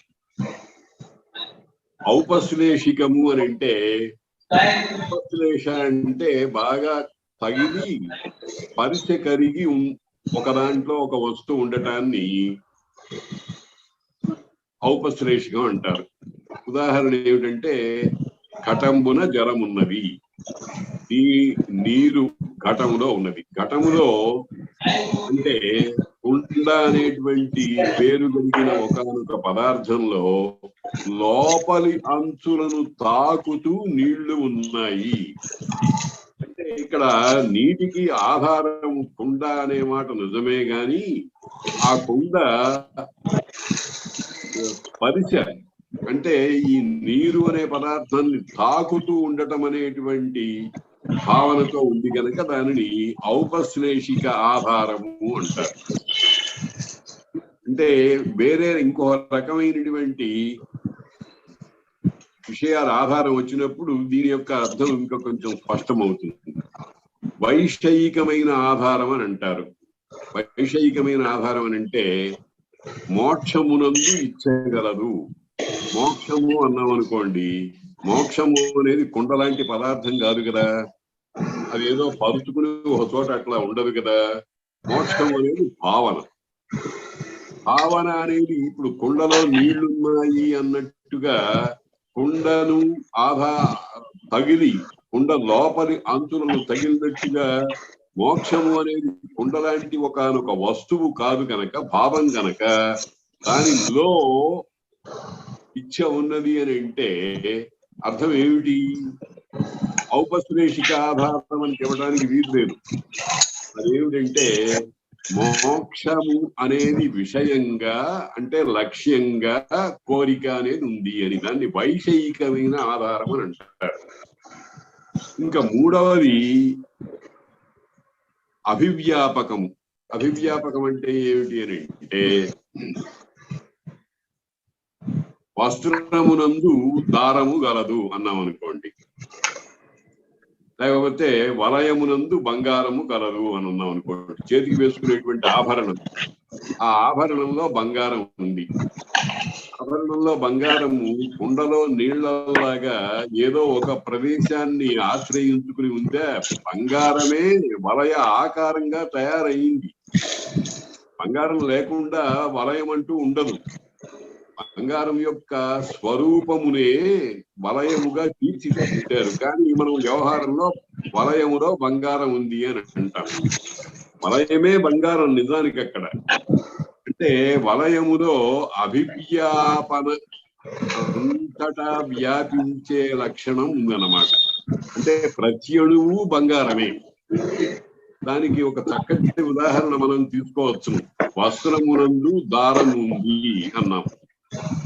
ఔపశ్లేషికము అని అంటే, ఔపశ్లేష అంటే బాగా తగిలి పరిచ కరిగి ఒక దాంట్లో ఒక వస్తువు ఉండటాన్ని ఔపశ్లేషికం అంటారు. ఉదాహరణ ఏమిటంటే, ఘటంబున జలం ఉన్నది, ఈ నీరు ఘటంలో ఉన్నది. ఘటములో అంటే కుండ అనేటువంటి పేరు కలిగిన ఒకనొక పదార్థంలో లోపలి అంచులను తాకుతూ నీళ్లు ఉన్నాయి. అంటే ఇక్కడ నీటికి ఆధారం కుండ అనే మాట నిజమే గాని, ఆ కుండ పరిచ అంటే ఈ నీరు అనే పదార్థాన్ని తాకుతూ ఉండటం అనేటువంటి భావనతో ఉంది కనుక దానిని ఔపశ్లేషిక ఆధారము అంటారు. అంటే వేరే ఇంకో రకమైనటువంటి విషయాల ఆధారం వచ్చినప్పుడు దీని యొక్క అర్థం ఇంకా కొంచెం స్పష్టమవుతుంది. వైషయికమైన ఆధారం అని అంటారు. వైషయికమైన ఆధారం అని అంటే మోక్షమునందు ఇచ్చగలదు. మోక్షము అన్నాం అనుకోండి, మోక్షము అనేది కుండ లాంటి పదార్థం కాదు కదా, అదేదో పరుచుకుని ఒక చోట అట్లా ఉండదు కదా. మోక్షం అనేది భావన. భావన అనేది ఇప్పుడు కుండలో నీళ్లున్నాయి అన్నట్టుగా కుండను తగిలి కుండ లోపలి అంచులను తగిలినట్టుగా మోక్షము అనేది కుండ లాంటి ఒకనొక వస్తువు కాదు కనుక, భావం కనుక దానిలో ఇచ్చ ఉన్నది అని అంటే అర్థం ఏమిటి? ఔపశ్లేషిక ఆధారం అని చెప్పడానికి వీలు లేదు. అదేమిటంటే మోక్షము అనేది విషయంగా అంటే లక్ష్యంగా కోరిక అనేది ఉంది అని, దాన్ని వైషయికమైన ఆధారం అని అంటారు. ఇంకా మూడవది అభివ్యాపకము. అభివ్యాపకం అంటే ఏమిటి అని అంటే, వస్త్రమునందు దారము గలదు అన్నాం అనుకోండి, లేకపోతే వలయమునందు బంగారము గలదు అని అన్నాం అనుకోండి, చేతికి వేసుకునేటువంటి ఆభరణం. ఆ ఆభరణంలో బంగారం ఉంది. ఆభరణంలో బంగారము కుండలో నీళ్లలాగా ఏదో ఒక ప్రదేశాన్ని ఆశ్రయించుకుని ఉంటే బంగారమే వలయ ఆకారంగా తయారయింది. బంగారం లేకుండా వలయం అంటూ ఉండదు. బంగారం యొక్క స్వరూపమునే వలయముగా తీర్చిదిద్దారు. కానీ మనం వ్యవహారంలో వలయములో బంగారం ఉంది అని అంటాం. వలయమే బంగారం నిజానికి అక్కడ. అంటే వలయములో అభివ్యాపన అంతటా వ్యాపించే లక్షణం ఉందన్నమాట. అంటే ప్రతి అణువు బంగారమే. దానికి ఒక చక్కటి ఉదాహరణ మనం తీసుకోవచ్చు. వస్త్రమునందు దారము ఉంది అన్నాం.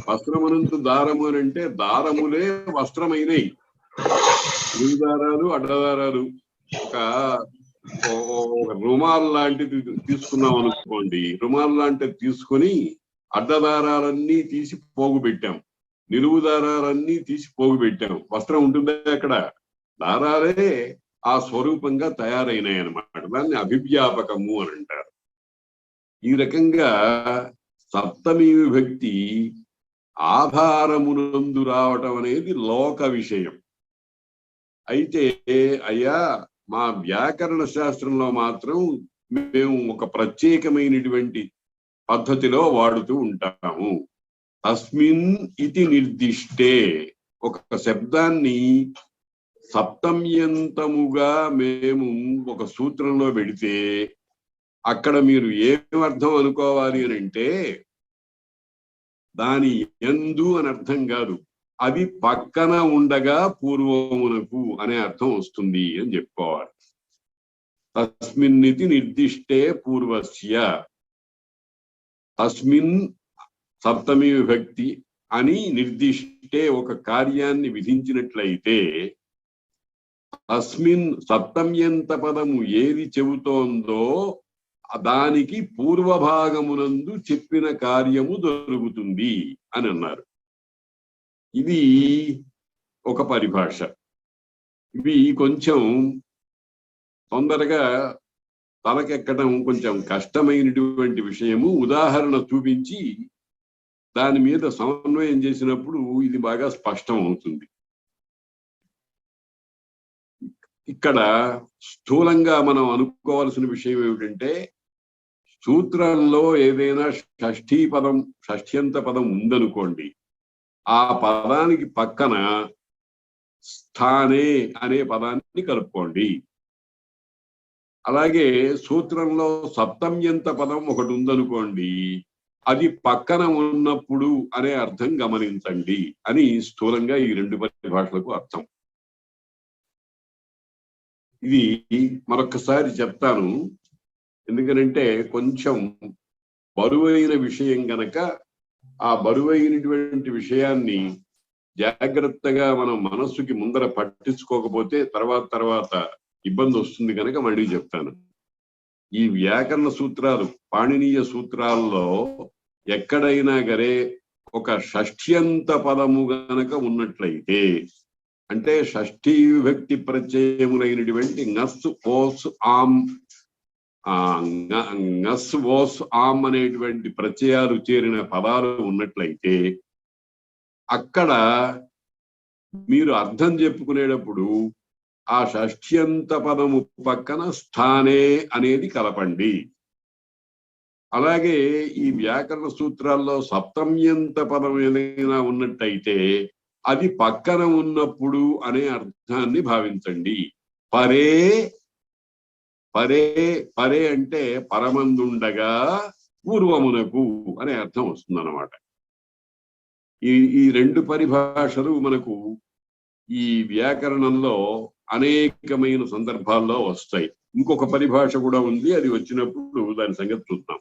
వస్త్రమునందు దారము అని అంటే దారములే వస్త్రమైనవి. నిలువు దారాలు, అడ్డదారాలు. ఒక రుమాల్ లాంటిది తీసుకున్నాం అనుకోండి. రుమాల్ లాంటిది తీసుకొని అడ్డదారాలన్నీ తీసి పోగు పెట్టాం, నిలువు దారాలన్నీ తీసి పోగు పెట్టాం. వస్త్రం ఉంటుందా అక్కడ? దారాలే ఆ స్వరూపంగా తయారైనాయి అన్నమాట. దాన్ని అభివ్యాపకము అని అంటారు. ఈ రకంగా సప్తమి విభక్తి ఆధారమునందు రావటం అనేది లోక విషయం. అయితే అయ్యా మా వ్యాకరణ శాస్త్రంలో మాత్రం మేము ఒక ప్రత్యేకమైనటువంటి పద్ధతిలో వాడుతూ ఉంటాము. తస్మిన్ ఇతి నిర్దిష్టే ఒక శబ్దాన్ని సప్తమ్యంతముగా మేము ఒక సూత్రంలో పెడితే అక్కడ మీరు ఏమర్థం అనుకోవాలి అని అంటే దాని యందు అని అర్థం కాదు, అది పక్కన ఉండగా పూర్వమునకు అనే అర్థం వస్తుంది అని చెప్పుకోవాలి. తస్మిన్నితి నిర్దిష్టే పూర్వస్య. తస్మిన్ సప్తమి విభక్తి అని నిర్దిష్టే ఒక కార్యాన్ని విధించినట్లయితే తస్మిన్ సప్తమ్యంత పదము ఏది చెబుతోందో దానికి పూర్వభాగమునందు చెప్పిన కార్యము దొరుకుతుంది అని అన్నారు. ఇది ఒక పరిభాష. ఇవి కొంచెం తొందరగా తలకెక్కడం కొంచెం కష్టమైనటువంటి విషయము. ఉదాహరణ చూపించి దాని మీద సమన్వయం చేసినప్పుడు ఇది బాగా స్పష్టం అవుతుంది. ఇక్కడ స్థూలంగా మనం అనుకోవాల్సిన విషయం ఏమిటంటే సూత్రంలో ఏదైనా షష్ఠ్యంత పదం ఉందనుకోండి, ఆ పదానికి పక్కన స్థానే అనే పదాన్ని కలుపుకోండి. అలాగే సూత్రంలో సప్తమ్యంత పదం ఒకటి ఉందనుకోండి, అది పక్కన ఉన్నప్పుడు అనే అర్థం గమనించండి అని స్థూలంగా ఈ రెండు పరిభాషలకు అర్థం. ఇది మరొకసారి చెప్తాను, ఎందుకనంటే కొంచెం బరువైన విషయం గనక ఆ బరువైనటువంటి విషయాన్ని జాగ్రత్తగా మనం మనస్సుకి ముందర పట్టించుకోకపోతే తర్వాత ఇబ్బంది వస్తుంది కనుక మళ్ళీ చెప్తాను. ఈ వ్యాకరణ సూత్రాలు, పాణినీయ సూత్రాల్లో ఎక్కడైనా గరే ఒక షష్ఠ్యంత పదము గనక ఉన్నట్లయితే, అంటే షష్ఠీ విభక్తి ప్రత్యయములైనటువంటి ngస్ ఓస్ ఆమ్ ngస్ ఓస్ ఆమ్ అనేటువంటి ప్రత్యయాలు చేరిన పదాలు ఉన్నట్లయితే అక్కడ మీరు అర్థం చెప్పుకునేటప్పుడు ఆ షష్ఠ్యంత పదము పక్కన స్థానే అనేది కలపండి. అలాగే ఈ వ్యాకరణ సూత్రాల్లో సప్తమ్యంత పదం ఏదైనా ఉన్నట్టయితే అది పక్కన ఉన్నప్పుడు అనే అర్థాన్ని భావించండి. పరే పరే పరే అంటే పరమందుండగా పూర్వమునకు అనే అర్థం వస్తుందన్నమాట. ఈ రెండు పరిభాషలు మనకు ఈ వ్యాకరణంలో అనేకమైన సందర్భాల్లో వస్తాయి. ఇంకొక పరిభాష కూడా ఉంది, అది వచ్చినప్పుడు దాని సంగతి చూద్దాం.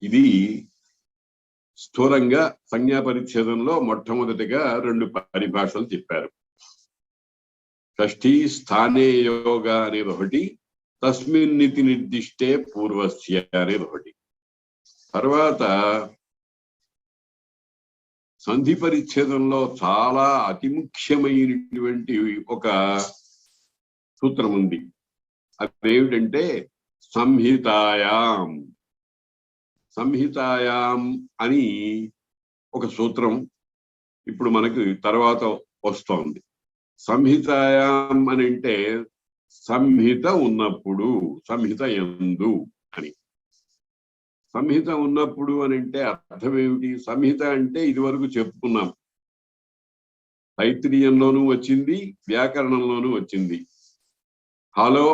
ఇది స్థూలంగా సంజ్ఞా పరిచ్ఛేదంలో మొట్టమొదటిగా రెండు పరిభాషలు చెప్పారు. షష్ఠీ స్థానే యోగ అనేది ఒకటి, తస్మిన్నితి నిర్దిష్టే పూర్వస్య అనేది ఒకటి. తర్వాత సంధి పరిచ్ఛేదంలో చాలా అతి ముఖ్యమైనటువంటి ఒక సూత్రం ఉంది. అదేమిటంటే సంహితాయాం. సంహితాయాం అని ఒక సూత్రం ఇప్పుడు మనకు తర్వాత వస్తోంది. సంహితాయాం అని అంటే సంహిత ఉన్నప్పుడు, సంహిత యందు అని. సంహిత ఉన్నప్పుడు అని అంటే అర్థం ఏమిటి? సంహిత అంటే ఇదివరకు చెప్పుకున్నాం, తైత్రీయంలోనూ వచ్చింది, వ్యాకరణంలోనూ వచ్చింది. హలో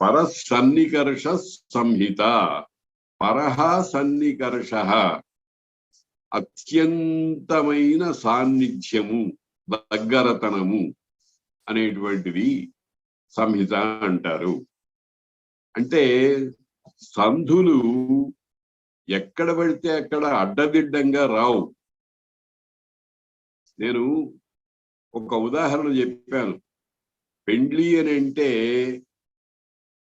పరసన్నికర్ష సంహిత, పరహ సన్నికర్ష, అత్యంతమైన సాన్నిధ్యము, దగ్గరతనము అనేటువంటిది సంహిత అంటారు. అంటే సంధులు ఎక్కడ పడితే అక్కడ అడ్డదిడ్డంగా రావు. నేను ఒక ఉదాహరణ చెప్పాను. పెండ్లి అని అంటే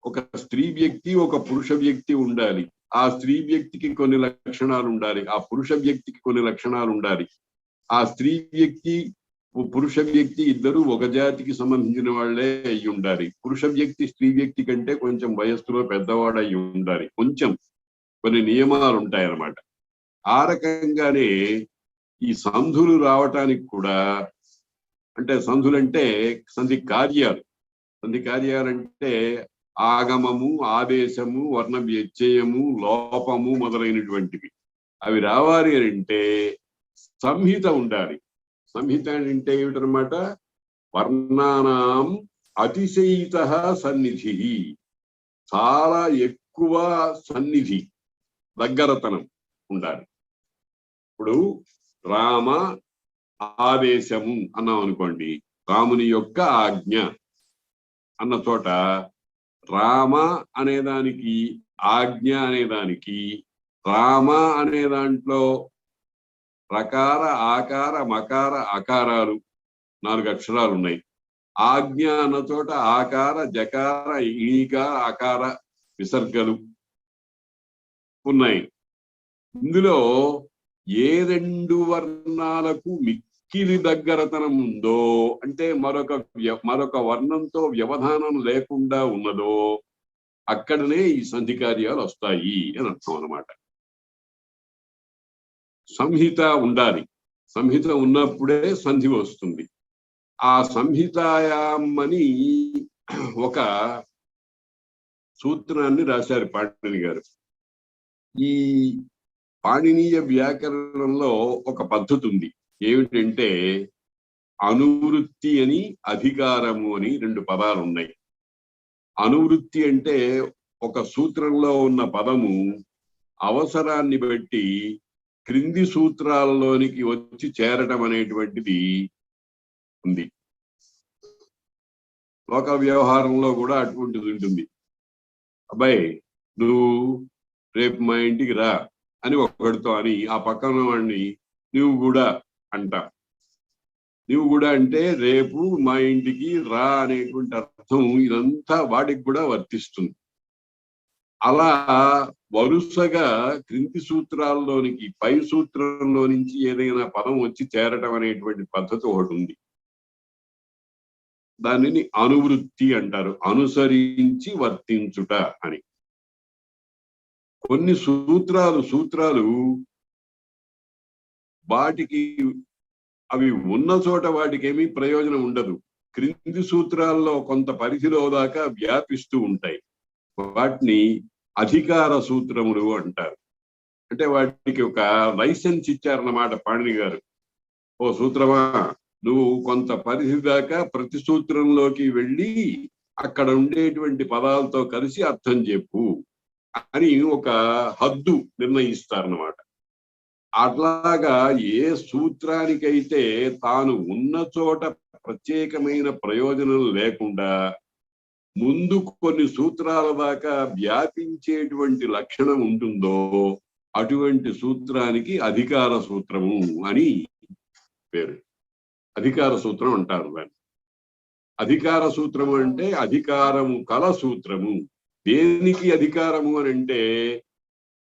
ఒక స్త్రీ వ్యక్తి, ఒక పురుష వ్యక్తి ఉండాలి. ఆ స్త్రీ వ్యక్తికి కొన్ని లక్షణాలు ఉండాలి, ఆ పురుష వ్యక్తికి కొన్ని లక్షణాలు ఉండాలి. ఆ స్త్రీ వ్యక్తి, పురుష వ్యక్తి ఇద్దరు ఒక జాతికి సంబంధించిన వాళ్లే అయి ఉండాలి. పురుష వ్యక్తి స్త్రీ వ్యక్తి కంటే కొంచెం వయస్సులో పెద్దవాడు అయి ఉండాలి. కొంచెం కొన్ని నియమాలు ఉంటాయన్నమాట. ఆ రకంగానే ఈ సంధులు రావటానికి కూడా, అంటే సంధులంటే సంధి కార్యాలు. సంధి కార్యాలంటే ఆగమము, ఆదేశము, వర్ణ వ్యత్యయము, లోపము మొదలైనటువంటివి. అవి రావాలి అంటే సంహిత ఉండాలి. సంహిత అంటే ఏమిటనమాట? వర్ణానాం అతిశయిత సన్నిధి, చాలా ఎక్కువ సన్నిధి, దగ్గరతనం ఉండాలి. ఇప్పుడు రామ ఆదేశము అన్నాం అనుకోండి, రాముని యొక్క ఆజ్ఞ అన్న చోట రామ అనేదానికి, ఆజ్ఞ అనేదానికి, రామ అనే దాంట్లో రకార, ఆకార, మకార, అకారాలు 4 అక్షరాలు ఉన్నాయి. ఆజ్ఞ అన్న చోట ఆకార, జకార, ఈకార, అకార విసర్గలు ఉన్నాయి. ఇందులో ఏ 2 వర్ణాలకు మిక్కిలి దగ్గరతనం ఉందో, అంటే మరొక వర్ణంతో వ్యవధానం లేకుండా ఉన్నదో, అక్కడనే ఈ సంధి కార్యాలు వస్తాయి అని అర్థం అన్నమాట. సంహిత ఉండాలి. సంహిత ఉన్నప్పుడే సంధి వస్తుంది. ఆ సంహితాయామని ఒక సూత్రాన్ని రాశారు పాణిని గారు. ఈ పాణినీయ వ్యాకరణంలో ఒక పద్ధతి ఉంది. ఏమిటంటే అనువృత్తి అని, అధికారము అని 2 పదాలు ఉన్నాయి. అనువృత్తి అంటే ఒక సూత్రంలో ఉన్న పదము అవసరాన్ని బట్టి క్రింది సూత్రాలలోనికి వచ్చి చేరటం అనేటువంటిది ఉంది. లోక వ్యవహారంలో కూడా అటువంటిది ఉంటుంది. అబ్బాయి నువ్వు రేపు మా ఇంటికి రా అని ఒకడితో అని, ఆ పక్కన వాడిని నువ్వు కూడా అంట. నువ్వు కూడా అంటే రేపు మా ఇంటికి రా అనేటువంటి అర్థం ఇదంతా వాడికి కూడా వర్తిస్తుంది. అలా వరుసగా క్రింది సూత్రాల్లోనికి పై సూత్రంలో నుంచి ఏదైనా పదం వచ్చి చేరటం అనేటువంటి పద్ధతి ఒకటి ఉంది. దానిని అనువృత్తి అంటారు, అనుసరించి వర్తించుట అని. కొన్ని సూత్రాలు వాటికి అవి ఉన్న చోట వాటికి ఏమీ ప్రయోజనం ఉండదు. క్రింది సూత్రాల్లో కొంత పరిధిలో దాకా వ్యాపిస్తూ ఉంటాయి. వాటిని అధికార సూత్రములు అంటారు. అంటే వాటికి ఒక లైసెన్స్ ఇచ్చారన్నమాట పాణిని గారు. ఓ సూత్రమా, నువ్వు కొంత పరిధి దాకా ప్రతి సూత్రంలోకి వెళ్ళి అక్కడ ఉండేటువంటి పదాలతో కలిసి అర్థం చెప్పు అని ఒక హద్దు నిర్ణయిస్తారన్నమాట. అట్లాగా ఏ సూత్రానికైతే తాను ఉన్న చోట ప్రత్యేకమైన ప్రయోజనం లేకుండా ముందు కొన్ని సూత్రాల దాకా వ్యాపించేటువంటి లక్షణం ఉంటుందో అటువంటి సూత్రానికి అధికార సూత్రము అని పేరు. అధికార సూత్రం అంటారు దాన్ని. అధికార సూత్రము అంటే అధికారము కల సూత్రము. దేనికి అధికారము అని అంటే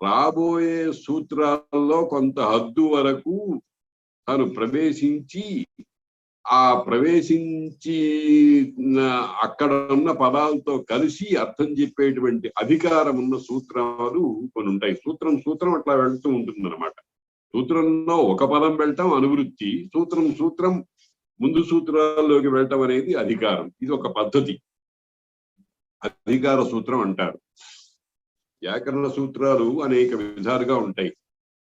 రాబోయే సూత్రాల్లో కొంత హద్దు వరకు తాను ప్రవేశించి ఆ ప్రవేశించి అక్కడ ఉన్న పదాలతో కలిసి అర్థం చెప్పేటువంటి అధికారం ఉన్న సూత్రాలు కొన్ని ఉంటాయి. సూత్రం అట్లా వెళ్తూ ఉంటుంది అనమాట. సూత్రంలో ఒక పదం వెళ్ళటం అనువృత్తి, సూత్రం ముందు సూత్రాల్లోకి వెళ్ళటం అనేది అధికారం. ఇది ఒక పద్ధతి, అధికార సూత్రం అంటారు. వ్యాకరణ సూత్రాలు అనేక విధాలుగా ఉంటాయి.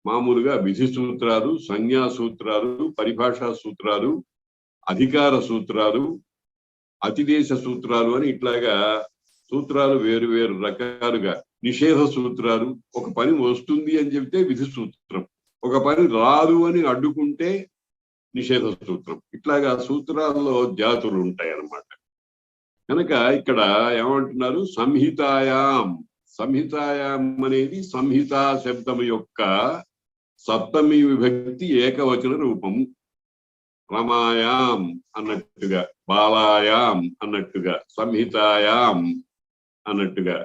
మామూలుగా విధి సూత్రాలు, సంజ్ఞా సూత్రాలు, పరిభాషా సూత్రాలు, అధికార సూత్రాలు, అతిదేశ సూత్రాలు అని ఇట్లాగా సూత్రాలు వేరు వేరు రకాలుగా. నిషేధ సూత్రాలు, ఒక పని వస్తుంది అని చెబితే విధి సూత్రం, ఒక పని రాదు అని అడ్డుకుంటే నిషేధ సూత్రం. ఇట్లాగా సూత్రాల్లో జాతులు ఉంటాయి అన్నమాట. కనుక ఇక్కడ ఏమంటున్నారు, సంహితాయాం. సంహితాయాం అనేది సంహితా శబ్దం యొక్క సప్తమి విభక్తి ఏకవచన రూపము. రమాయాం అన్నట్టుగా, బాలాయాం అన్నట్టుగా, సంహితాయాం అన్నట్టుగా.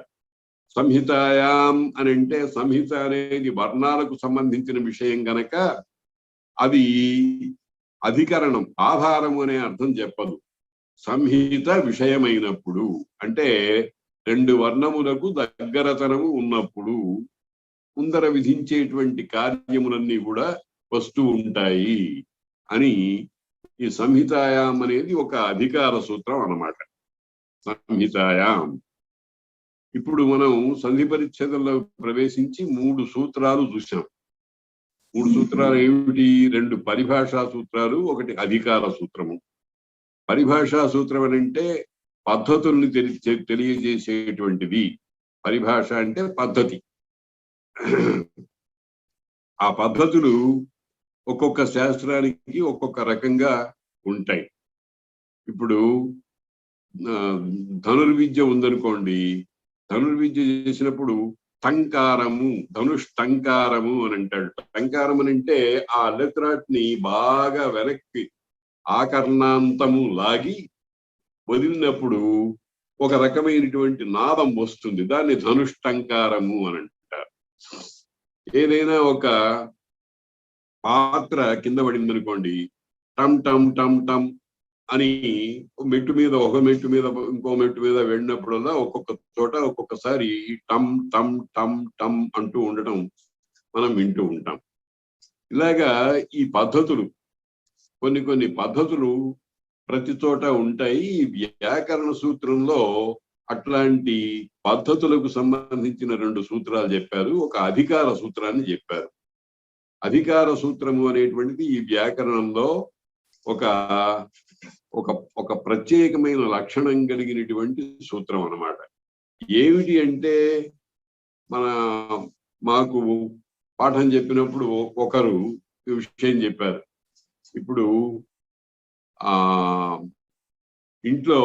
సంహితాయాం అని అంటే సంహిత అనేది వర్ణాలకు సంబంధించిన విషయం గనక అది అధికరణం, ఆధారము అనే అర్థం చెప్పదు. సంహిత విషయమైనప్పుడు అంటే రెండు వర్ణములకు దగ్గరతనము ఉన్నప్పుడు ముందర విధించేటువంటి కార్యములన్నీ కూడా వస్తూ ఉంటాయి అని ఈ సంహితాయాం అనేది ఒక అధికార సూత్రం అన్నమాట. సంహితాయాం. ఇప్పుడు మనం సంధి పరిచ్ఛేదంలో ప్రవేశించి 3 సూత్రాలు చూసాం. 3 సూత్రాలు ఏమిటి? 2 పరిభాషా సూత్రాలు, ఒకటి అధికార సూత్రము. పరిభాషా సూత్రం అని అంటే పద్ధతుల్ని తెలియజేసేటువంటిది. పరిభాష అంటే పద్ధతి. ఆ పద్ధతులు ఒక్కొక్క శాస్త్రానికి ఒక్కొక్క రకంగా ఉంటాయి. ఇప్పుడు ధనుర్విద్య ఉందనుకోండి, ధనుర్విద్య చేసినప్పుడు టంకారము, ధనుష్టంకారము అని అంటాడు. టంకారం అని అంటే ఆ అల్లెత్రాట్ని బాగా వెనక్కి ఆకర్ణాంతము లాగి వదిలినప్పుడు ఒక రకమైనటువంటి నాదం వస్తుంది, దాన్ని ధనుష్టంకారము అని అంటారు. ఏదైనా ఒక పాత్ర కింద పడింది అనుకోండి, టమ్ టమ్ టమ్ టమ్ అని మెట్టు మీద ఒక మెట్టు మీద ఇంకో మెట్టు మీద వెళ్ళినప్పుడల్లా ఒక్కొక్క చోట ఒక్కొక్కసారి టమ్ టమ్ టమ్ టమ్ అంటూ ఉండటం మనం వింటూ ఉంటాం. ఇలాగా ఈ పద్ధతులు, కొన్ని పద్ధతులు ప్రతి చోట ఉంటాయి. వ్యాకరణ సూత్రంలో అట్లాంటి పద్ధతులకు సంబంధించిన 2 సూత్రాలు చెప్పారు, ఒక అధికార సూత్రాన్ని చెప్పారు. అధికార సూత్రము అనేటువంటిది ఈ వ్యాకరణంలో ఒక ప్రత్యేకమైన లక్షణం కలిగినటువంటి సూత్రం అన్నమాట. ఏమిటి అంటే, మాకు పాఠం చెప్పినప్పుడు ఒకరు ఈ విషయం చెప్పారు. ఇప్పుడు ఇంట్లో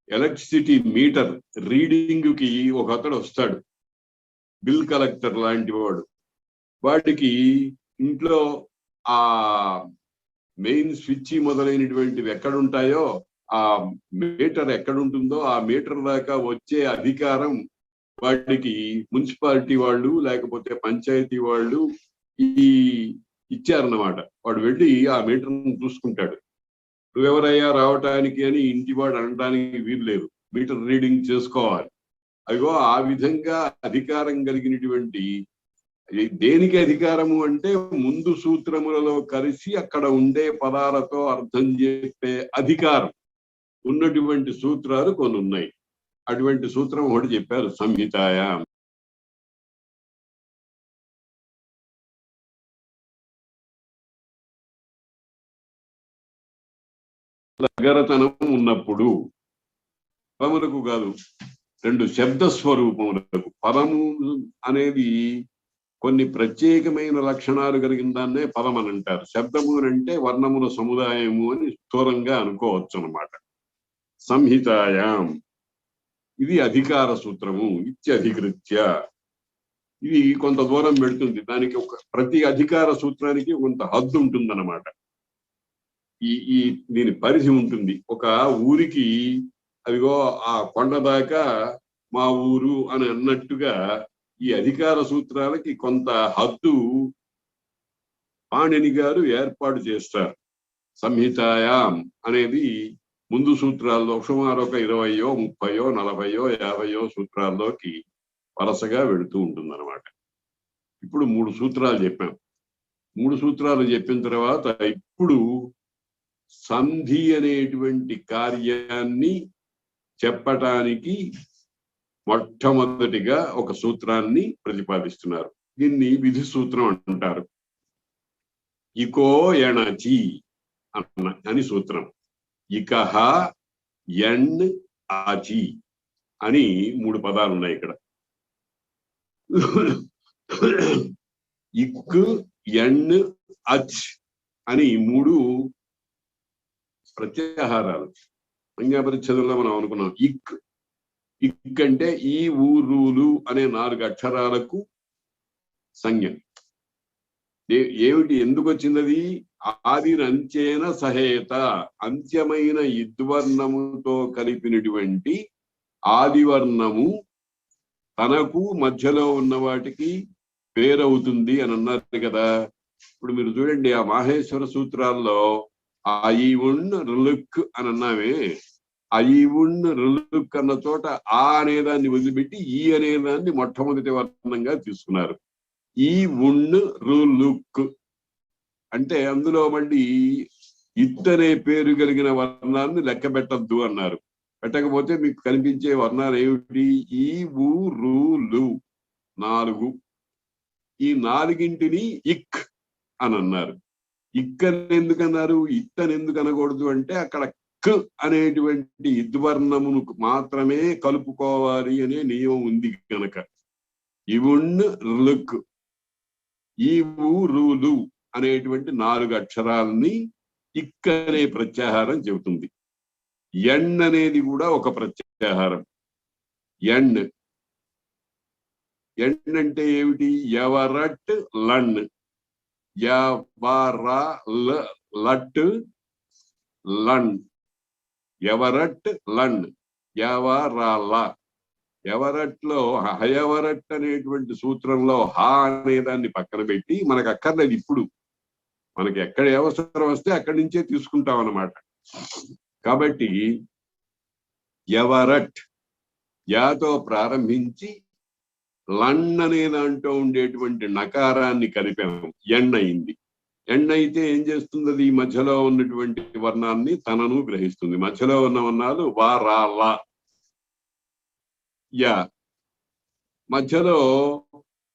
ఎలక్ట్రిసిటీ మీటర్ రీడింగ్ కి ఒక అతడు వస్తాడు, బిల్ కలెక్టర్ లాంటి వాడు. వాటికి ఇంట్లో ఆ మెయిన్ స్విచ్ మొదలైనటువంటివి ఎక్కడుంటాయో, ఆ మీటర్ ఎక్కడుంటుందో ఆ మీటర్ దాకా వచ్చే అధికారం వాడికి మున్సిపాలిటీ వాళ్ళు లేకపోతే పంచాయతీ వాళ్ళు ఇచ్చారన్నమాట. వాడు వెళ్ళి ఆ మీటర్ను చూసుకుంటాడు. నువ్వెవరయ్యా రావటానికి అని ఇంటివాడు అనడానికి వీలు లేదు, మీటర్ రీడింగ్ చేసుకోవాలి. అదిగో ఆ విధంగా అధికారం కలిగినటువంటి, దేనికి అధికారము అంటే ముందు సూత్రములలో కలిసి అక్కడ ఉండే పదాలతో అర్థం చెప్పే అధికారం ఉన్నటువంటి సూత్రాలు కొన్ని ఉన్నాయి. అటువంటి సూత్రం ఒకటి చెప్పారు, సంహితాయాం. దగ్గరతనం ఉన్నప్పుడు పదములకు కాదు, 2 శబ్ద స్వరూపములకు. పదము అనేది కొన్ని ప్రత్యేకమైన లక్షణాలు కలిగిన దాన్నే పదం అని అంటారు. శబ్దము అని అంటే వర్ణముల సముదాయము అని స్థూలంగా అనుకోవచ్చు అన్నమాట. సంహితాయాం ఇది అధికార సూత్రము. ఇత్యధికృత్య ఇది కొంత దూరం పెడుతుంది. దానికి ప్రతి అధికార సూత్రానికి కొంత హద్దు ఉంటుందన్నమాట. దీని పరిధి ఉంటుంది. ఒక ఊరికి అదిగో ఆ కొండ దాకా మా ఊరు అని అన్నట్టుగా ఈ అధికార సూత్రాలకి కొంత హద్దు పాణిని గారు ఏర్పాటు చేస్తారు. సంహితాయాం అనేది ముందు సూత్రాల్లో సుమారు ఒక 20, 30, 40, 50 సూత్రాల్లోకి వరుసగా వెళుతూ ఉంటుందన్నమాట. ఇప్పుడు 3 సూత్రాలు చెప్పాం. 3 సూత్రాలు చెప్పిన తర్వాత ఇప్పుడు సంధి అనేటువంటి కార్యాన్ని చెప్పటానికి మొట్టమొదటిగా ఒక సూత్రాన్ని ప్రతిపాదిస్తున్నారు. దీన్ని విధి సూత్రం అంటారు. ఇకో ఎణచి అని సూత్రం. ఇకహ ఎన్ ఆచి అని 3 పదాలు ఉన్నాయి ఇక్కడ. ఇక్ ఎన్ అచ్ అని 3 ప్రత్యాహారాలు. సంజ్ఞాపరిచ్ఛేదంలో మనం అనుకున్నాం. ఇక్ అంటే ఈ ఊరులు అనే 4 అక్షరాలకు సంజ్ఞ. ఏమిటి, ఎందుకు వచ్చింది? ఆదిరంచేన సహేత, అంత్యమైన ఇద్వర్ణముతో కలిపినటువంటి ఆదివర్ణము తనకు మధ్యలో ఉన్న వాటికి పేరవుతుంది అని అన్నారు కదా. ఇప్పుడు మీరు చూడండి, ఆ మాహేశ్వర సూత్రాల్లో ఐ ఉన్ రులుక్ అని అన్నామే. ఐ ఉన్ రులుక్ అన్న చోట ఆ అనేదాన్ని వదిలిపెట్టి ఈ అనేదాన్ని మొట్టమొదటి వర్ణంగా తీసుకున్నారు. ఈ ఉన్ రులుక్ అంటే అందులో మళ్ళీ ఇత్తనే పేరు కలిగిన వర్ణాన్ని లెక్క పెట్టద్దు అన్నారు. పెట్టకపోతే మీకు కనిపించే వర్ణాలు ఏమిటి? ఈ ఊ రు లు 4. ఈ 4ంటిని ఇక్ అని అన్నారు. ఇక్ అని ఎందుకన్నారు? ఇత్తని ఎందుకు అనకూడదు అంటే అక్కడ క్ అనేటువంటి ఇద్వర్ణమును మాత్రమే కలుపుకోవాలి అనే నియమం ఉంది కనుక. ఇవున్ రులుక్, ఈ ఊ రులు అనేటువంటి 4 అక్షరాలని ఇక్ అనే ప్రత్యాహారం చెబుతుంది. ఎన్ అనేది కూడా ఒక ప్రత్యాహారం. ఎన్ అంటే ఏమిటి? ఎవరట్ లన్, లట్ లన్, ఎవరట్ లన్, ఎవరాల. ఎవరట్లో హయవరట్ అనేటువంటి సూత్రంలో హా అనేదాన్ని పక్కన పెట్టి మనకు అక్కర్లేదు. ఇప్పుడు మనకి ఎక్కడ అవసరం వస్తే అక్కడి నుంచే తీసుకుంటాం అన్నమాట. కాబట్టి ఎవరట్ యాతో ప్రారంభించి లన్ అనే దాంట్లో ఉండేటువంటి నకారాన్ని కలిపాము, ఎన్ అయింది. ఎన్ అయితే ఏం చేస్తుంది? అది మధ్యలో ఉన్నటువంటి వర్ణాన్ని తనను గ్రహిస్తుంది. మధ్యలో ఉన్న వర్ణాలు వా రా లా యా. మధ్యలో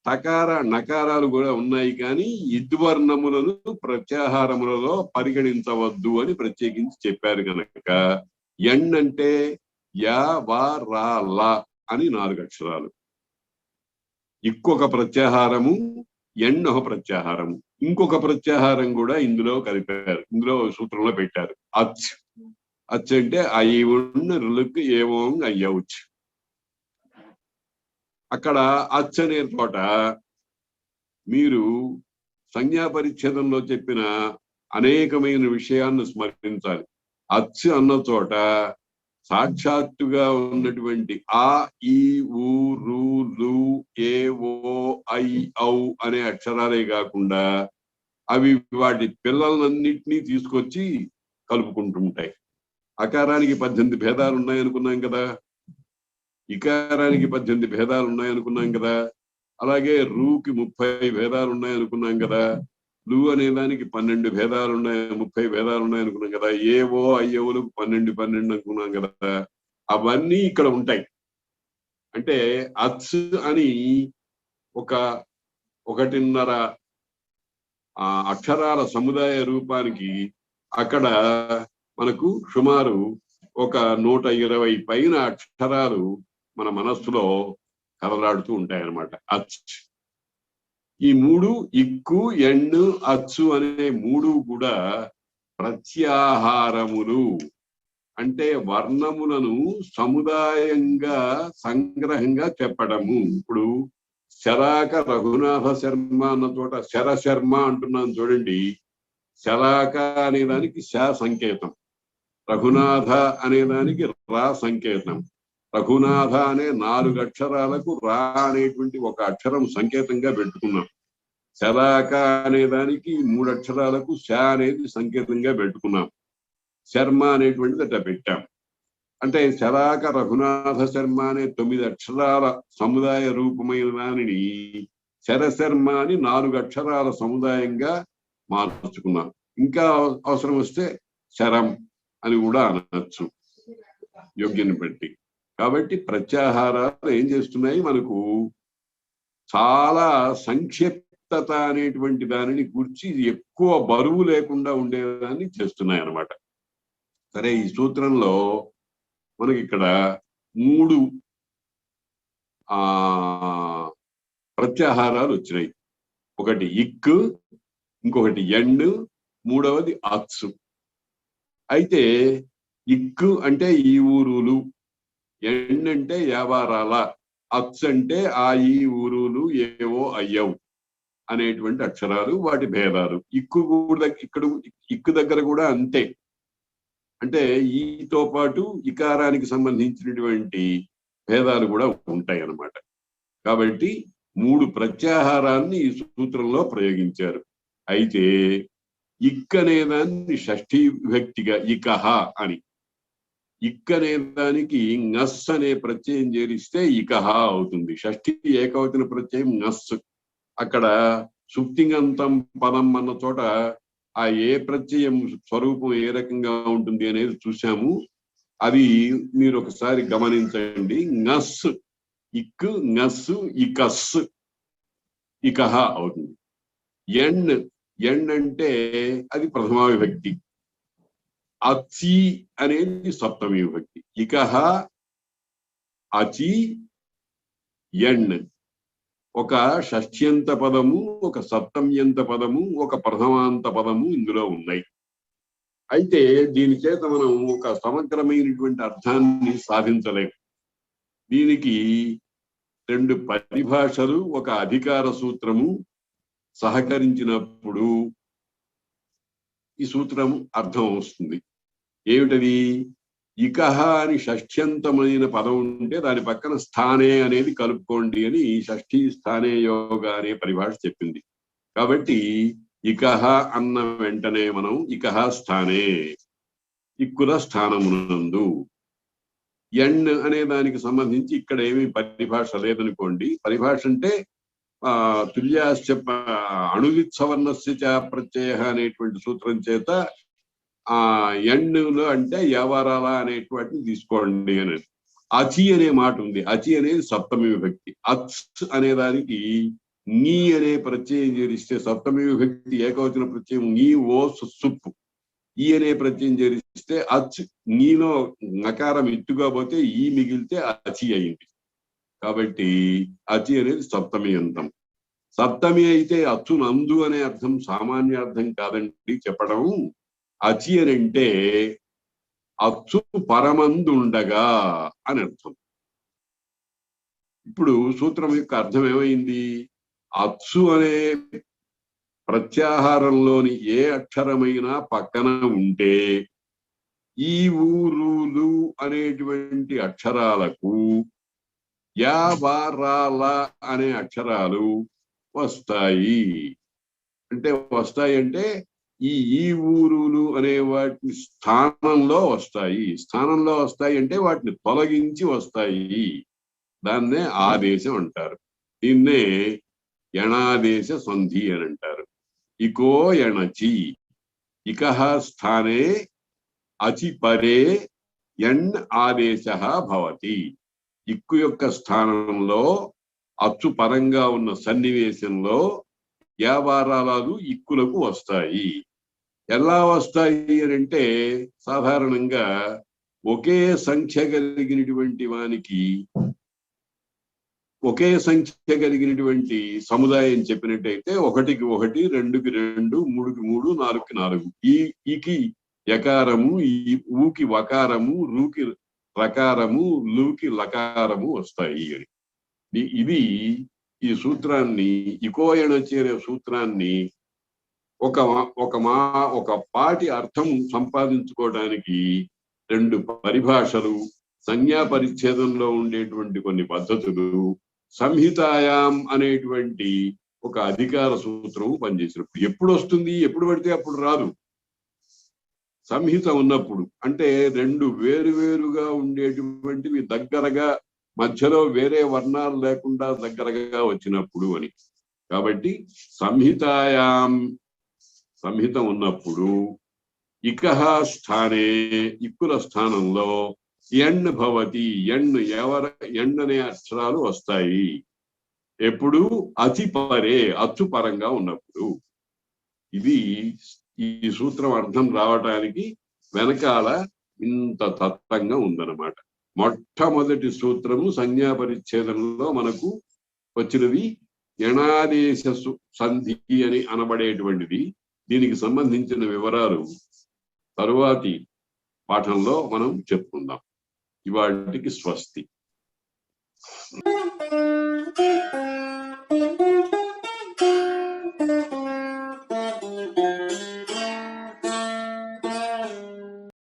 తకార నకారాలు కూడా ఉన్నాయి, కానీ ఇద్వర్ణములను ప్రత్యాహారములలో పరిగణించవద్దు అని ప్రత్యేకించి చెప్పారు కనుక ఎన్ అంటే యా వా రా లా అని 4 అక్షరాలు. ఇంకొక ప్రత్యాహారము, ఎన్ ఒక ప్రత్యాహారము. ఇంకొక ప్రత్యాహారం కూడా ఇందులో కలిపారు, ఇందులో సూత్రంలో పెట్టారు. అచ్. అచ్ అంటే ఐ ఉన్ రులుక్ ఏవోంగ్ అయ్యౌచ్. అక్కడ అచ్ అనే చోట మీరు సంజ్ఞాపరిచ్ఛేదంలో చెప్పిన అనేకమైన విషయాన్ని స్మరించాలి. అచ్ అన్న చోట సాక్షాత్తుగా ఉన్నటువంటి ఆ ఈ ఊ రు లు ఏ ఓ ఐ ఔ అనే అక్షరాలే కాకుండా అవి వాటి పిల్లలన్నింటినీ తీసుకొచ్చి కలుపుకుంటుంటాయి. అకారానికి 18 భేదాలు ఉన్నాయనుకున్నాం కదా, ఇకారానికి 18 భేదాలు ఉన్నాయనుకున్నాం కదా, అలాగే రూకి 30 భేదాలు ఉన్నాయనుకున్నాం కదా, లు అనే దానికి 12 భేదాలు ఉన్నాయి, 30 భేదాలు ఉన్నాయనుకున్నాం కదా, ఏవో అయ్యవులకు 12 అనుకున్నాం కదా. అవన్నీ ఇక్కడ ఉంటాయి. అంటే అచ్ అని 1.5 అక్షరాల సముదాయ రూపానికి అక్కడ మనకు సుమారు 120 పైన అక్షరాలు మన మనస్సులో కదలాడుతూ ఉంటాయన్నమాట. అచ్. ఈ 3 ఇక్కు ఎన్ను అచ్చు అనే 3 కూడా ప్రత్యాహారములు. అంటే వర్ణములను సముదాయంగా సంగ్రహంగా చెప్పడము. ఇప్పుడు శరాక రఘునాథ శర్మ అన్న చోట శరశర్మ అంటున్నాను చూడండి. శరాక అనేదానికి శ సంకేతం, రఘునాథ అనేదానికి రా సంకేతం. రఘునాథ అనే 4 అక్షరాలకు రా అనేటువంటి ఒక అక్షరం సంకేతంగా పెట్టుకున్నాం. శలాక అనే దానికి 3 అక్షరాలకు శ అనేది సంకేతంగా పెట్టుకున్నాం. శర్మ అనేటువంటిది అట్లా పెట్టాం. అంటే శలాక రఘునాథ శర్మ అనే 9 అక్షరాల సముదాయ రూపమైన దానిని శరశర్మ అని 4 అక్షరాల సముదాయంగా మార్చుకున్నాం. ఇంకా అవసరం వస్తే శరం అని కూడా అనొచ్చు యోగ్యని బట్టి. కాబట్టి ప్రత్యాహారాలు ఏం చేస్తున్నాయి, మనకు చాలా సంక్షిప్తత అనేటువంటి దానిని గురించి ఎక్కువ బరువు లేకుండా ఉండేదాన్ని చేస్తున్నాయి అన్నమాట. సరే, ఈ సూత్రంలో మనకి ఇక్కడ 3 ప్రత్యాహారాలు వచ్చినాయి. ఒకటి ఇక్, ఇంకొకటి ఎండ్, మూడవది అత్సు. అయితే ఇక్ అంటే ఈ ఊరులు, ఎండ్ అంటే వ్యాపారాల, అత్స్ అంటే ఆ ఈ ఊరులు ఏవో అయ్యవు అనేటువంటి అక్షరాలు, వాటి భేదాలు. ఇక్కు కూడా ఇక్కు దగ్గర కూడా అంతే. అంటే ఈతో పాటు ఇకారానికి సంబంధించినటువంటి భేదాలు కూడా ఉంటాయి అన్నమాట. కాబట్టి 3 ప్రత్యాహారాన్ని ఈ సూత్రంలో ప్రయోగించారు. అయితే ఇక్ అనేదాన్ని షష్ఠీ విభక్తిగా ఇకహ అని, ఇక్ అనే దానికి ngస్ అనే ప్రత్యయం చేరిస్తే ఇకహ అవుతుంది. షష్ఠీ ఏకవచన ప్రత్యయం ngస్. అక్కడ సుప్తింగంతం పదం అన్న చోట ఆ ఏ ప్రత్యయం స్వరూపం ఏ రకంగా ఉంటుంది అనేది చూసాము. అది మీరు ఒకసారి గమనించండి. ngస్, ఇక్, ngస్, ఇకస్, ఇకహ అవుతుంది. ఎండ్ అంటే అది ప్రథమా విభక్తి. అచి అనేది సప్తమి విభక్తి. ఇకహ, అచి, ఎండ్. ఒక షష్ఠ్యంత పదము, ఒక సప్తమ్యంత పదము, ఒక ప్రథమాంత పదము ఇందులో ఉన్నాయి. అయితే దీని చేత మనం ఒక సమగ్రమైనటువంటి అర్థాన్ని సాధించలేము. దీనికి 2 పరిభాషలు, ఒక అధికార సూత్రము సహకరించినప్పుడు ఈ సూత్రం అర్థం వస్తుంది. ఏమిటది? ఇకహ అని షష్ఠ్యంతమైన పదం ఉంటే దాని పక్కన స్థానే అనేది కలుపుకోండి అని షష్ఠీ స్థానే యోగ అనే పరిభాష చెప్పింది. కాబట్టి ఇకహ అన్న వెంటనే మనం ఇకహ స్థానే, ఇక్కుల స్థానమునందు. ఎండ్ అనే దానికి సంబంధించి ఇక్కడ ఏమీ పరిభాష లేదనుకోండి. పరిభాష అంటే తుల్యాశ్చ అణువిత్సవర్ణస్య చ ప్రత్యయ అనేటువంటి సూత్రం చేత ఎండ్లో అంటే వ్యవహారాల అనేటువంటిది తీసుకోండి అని. అచి అనే మాట ఉంది. అచి అనేది సప్తమి విభక్తి. అత్స్ అనే దానికి నీ అనే ప్రత్యయం చేరిస్తే సప్తమి విభక్తి ఏకవచన ప్రత్యయం నీ ఓ సుప్పు. ఈ అనే ప్రత్యయం చేరిస్తే అచ్, నీలో నకారం ఎత్తుగా పోతే ఈ మిగిలితే అచి అయింది. కాబట్టి అచి అనేది సప్తమి అంతం. సప్తమి అయితే అచ్చు నందు అనే అర్థం సామాన్య అర్థం కాదండి చెప్పడం. అచి అని అంటే అచ్చు పరమందుండగా అని అర్థం. ఇప్పుడు సూత్రం యొక్క అర్థం ఏమైంది? అచ్చు అనే ప్రత్యాహారంలోని ఏ అక్షరమైనా పక్కన ఉంటే ఈ ఊరులు అనేటువంటి అక్షరాలకు యా వారాల అనే అక్షరాలు వస్తాయి. అంటే వస్తాయి అంటే ఈ ఊరులు అనే వాటిని స్థానంలో వస్తాయి. స్థానంలో వస్తాయి అంటే వాటిని తొలగించి వస్తాయి. దాన్నే ఆదేశం అంటారు. దీన్నే యణాదేశ సంధి అని అంటారు. ఇకో యణచి, ఇకహ స్థానే అచి పరే ఎన్ ఆదేశ భవతి. ఇక్కు యొక్క స్థానంలో అచ్చు పరంగా ఉన్న సన్నివేశంలో వ్యాపారాలు ఇక్కులకు వస్తాయి. ఎలా వస్తాయి అని అంటే సాధారణంగా ఒకే సంఖ్య కలిగినటువంటి వానికి ఒకే సంఖ్య కలిగినటువంటి సముదాయం చెప్పినట్టయితే 1కి 1, 2కి 2, 3కి 3, 4కి 4. ఈకి యకారము, ఈ ఊకి వకారము, రూకి రకారము, లూకి లకారము వస్తాయి అని. ఇది ఈ సూత్రాన్ని, ఇకోయణ చేరే సూత్రాన్ని ఒక పాటి అర్థం సంపాదించుకోవడానికి 2 పరిభాషలు, సంజ్ఞా పరిచ్ఛేదంలో ఉండేటువంటి కొన్ని పద్ధతులు, సంహితాయాం అనేటువంటి ఒక అధికార సూత్రము పనిచేసినప్పుడు. ఎప్పుడు వస్తుంది, ఎప్పుడు పడితే అప్పుడు రాదు. సంహిత ఉన్నప్పుడు, అంటే రెండు వేరువేరుగా ఉండేటువంటివి దగ్గరగా, మధ్యలో వేరే వర్ణాలు లేకుండా దగ్గరగా వచ్చినప్పుడు అని. కాబట్టి సంహిత ఉన్నప్పుడు ఇకహ స్థానే, ఇక్కుల స్థానంలో ఎణ్ భవతి, ఎణ్ అనే అక్షరాలు వస్తాయి. ఎప్పుడు? అతి పరే, అచ్చు పరంగా ఉన్నప్పుడు. ఇది ఈ సూత్రం అర్థం రావటానికి వెనకాల ఇంత తత్వంగా ఉందన్నమాట. మొట్టమొదటి సూత్రము సంజ్ఞా పరిచ్ఛేదంలో మనకు వచ్చినది యణాదేశ సంధి అని అనబడేటువంటిది. దీనికి సంబంధించిన వివరాలు తరువాతి పాఠంలో మనం చెప్పుకుందాం. ఇవాటికి స్వస్తి. Thank you.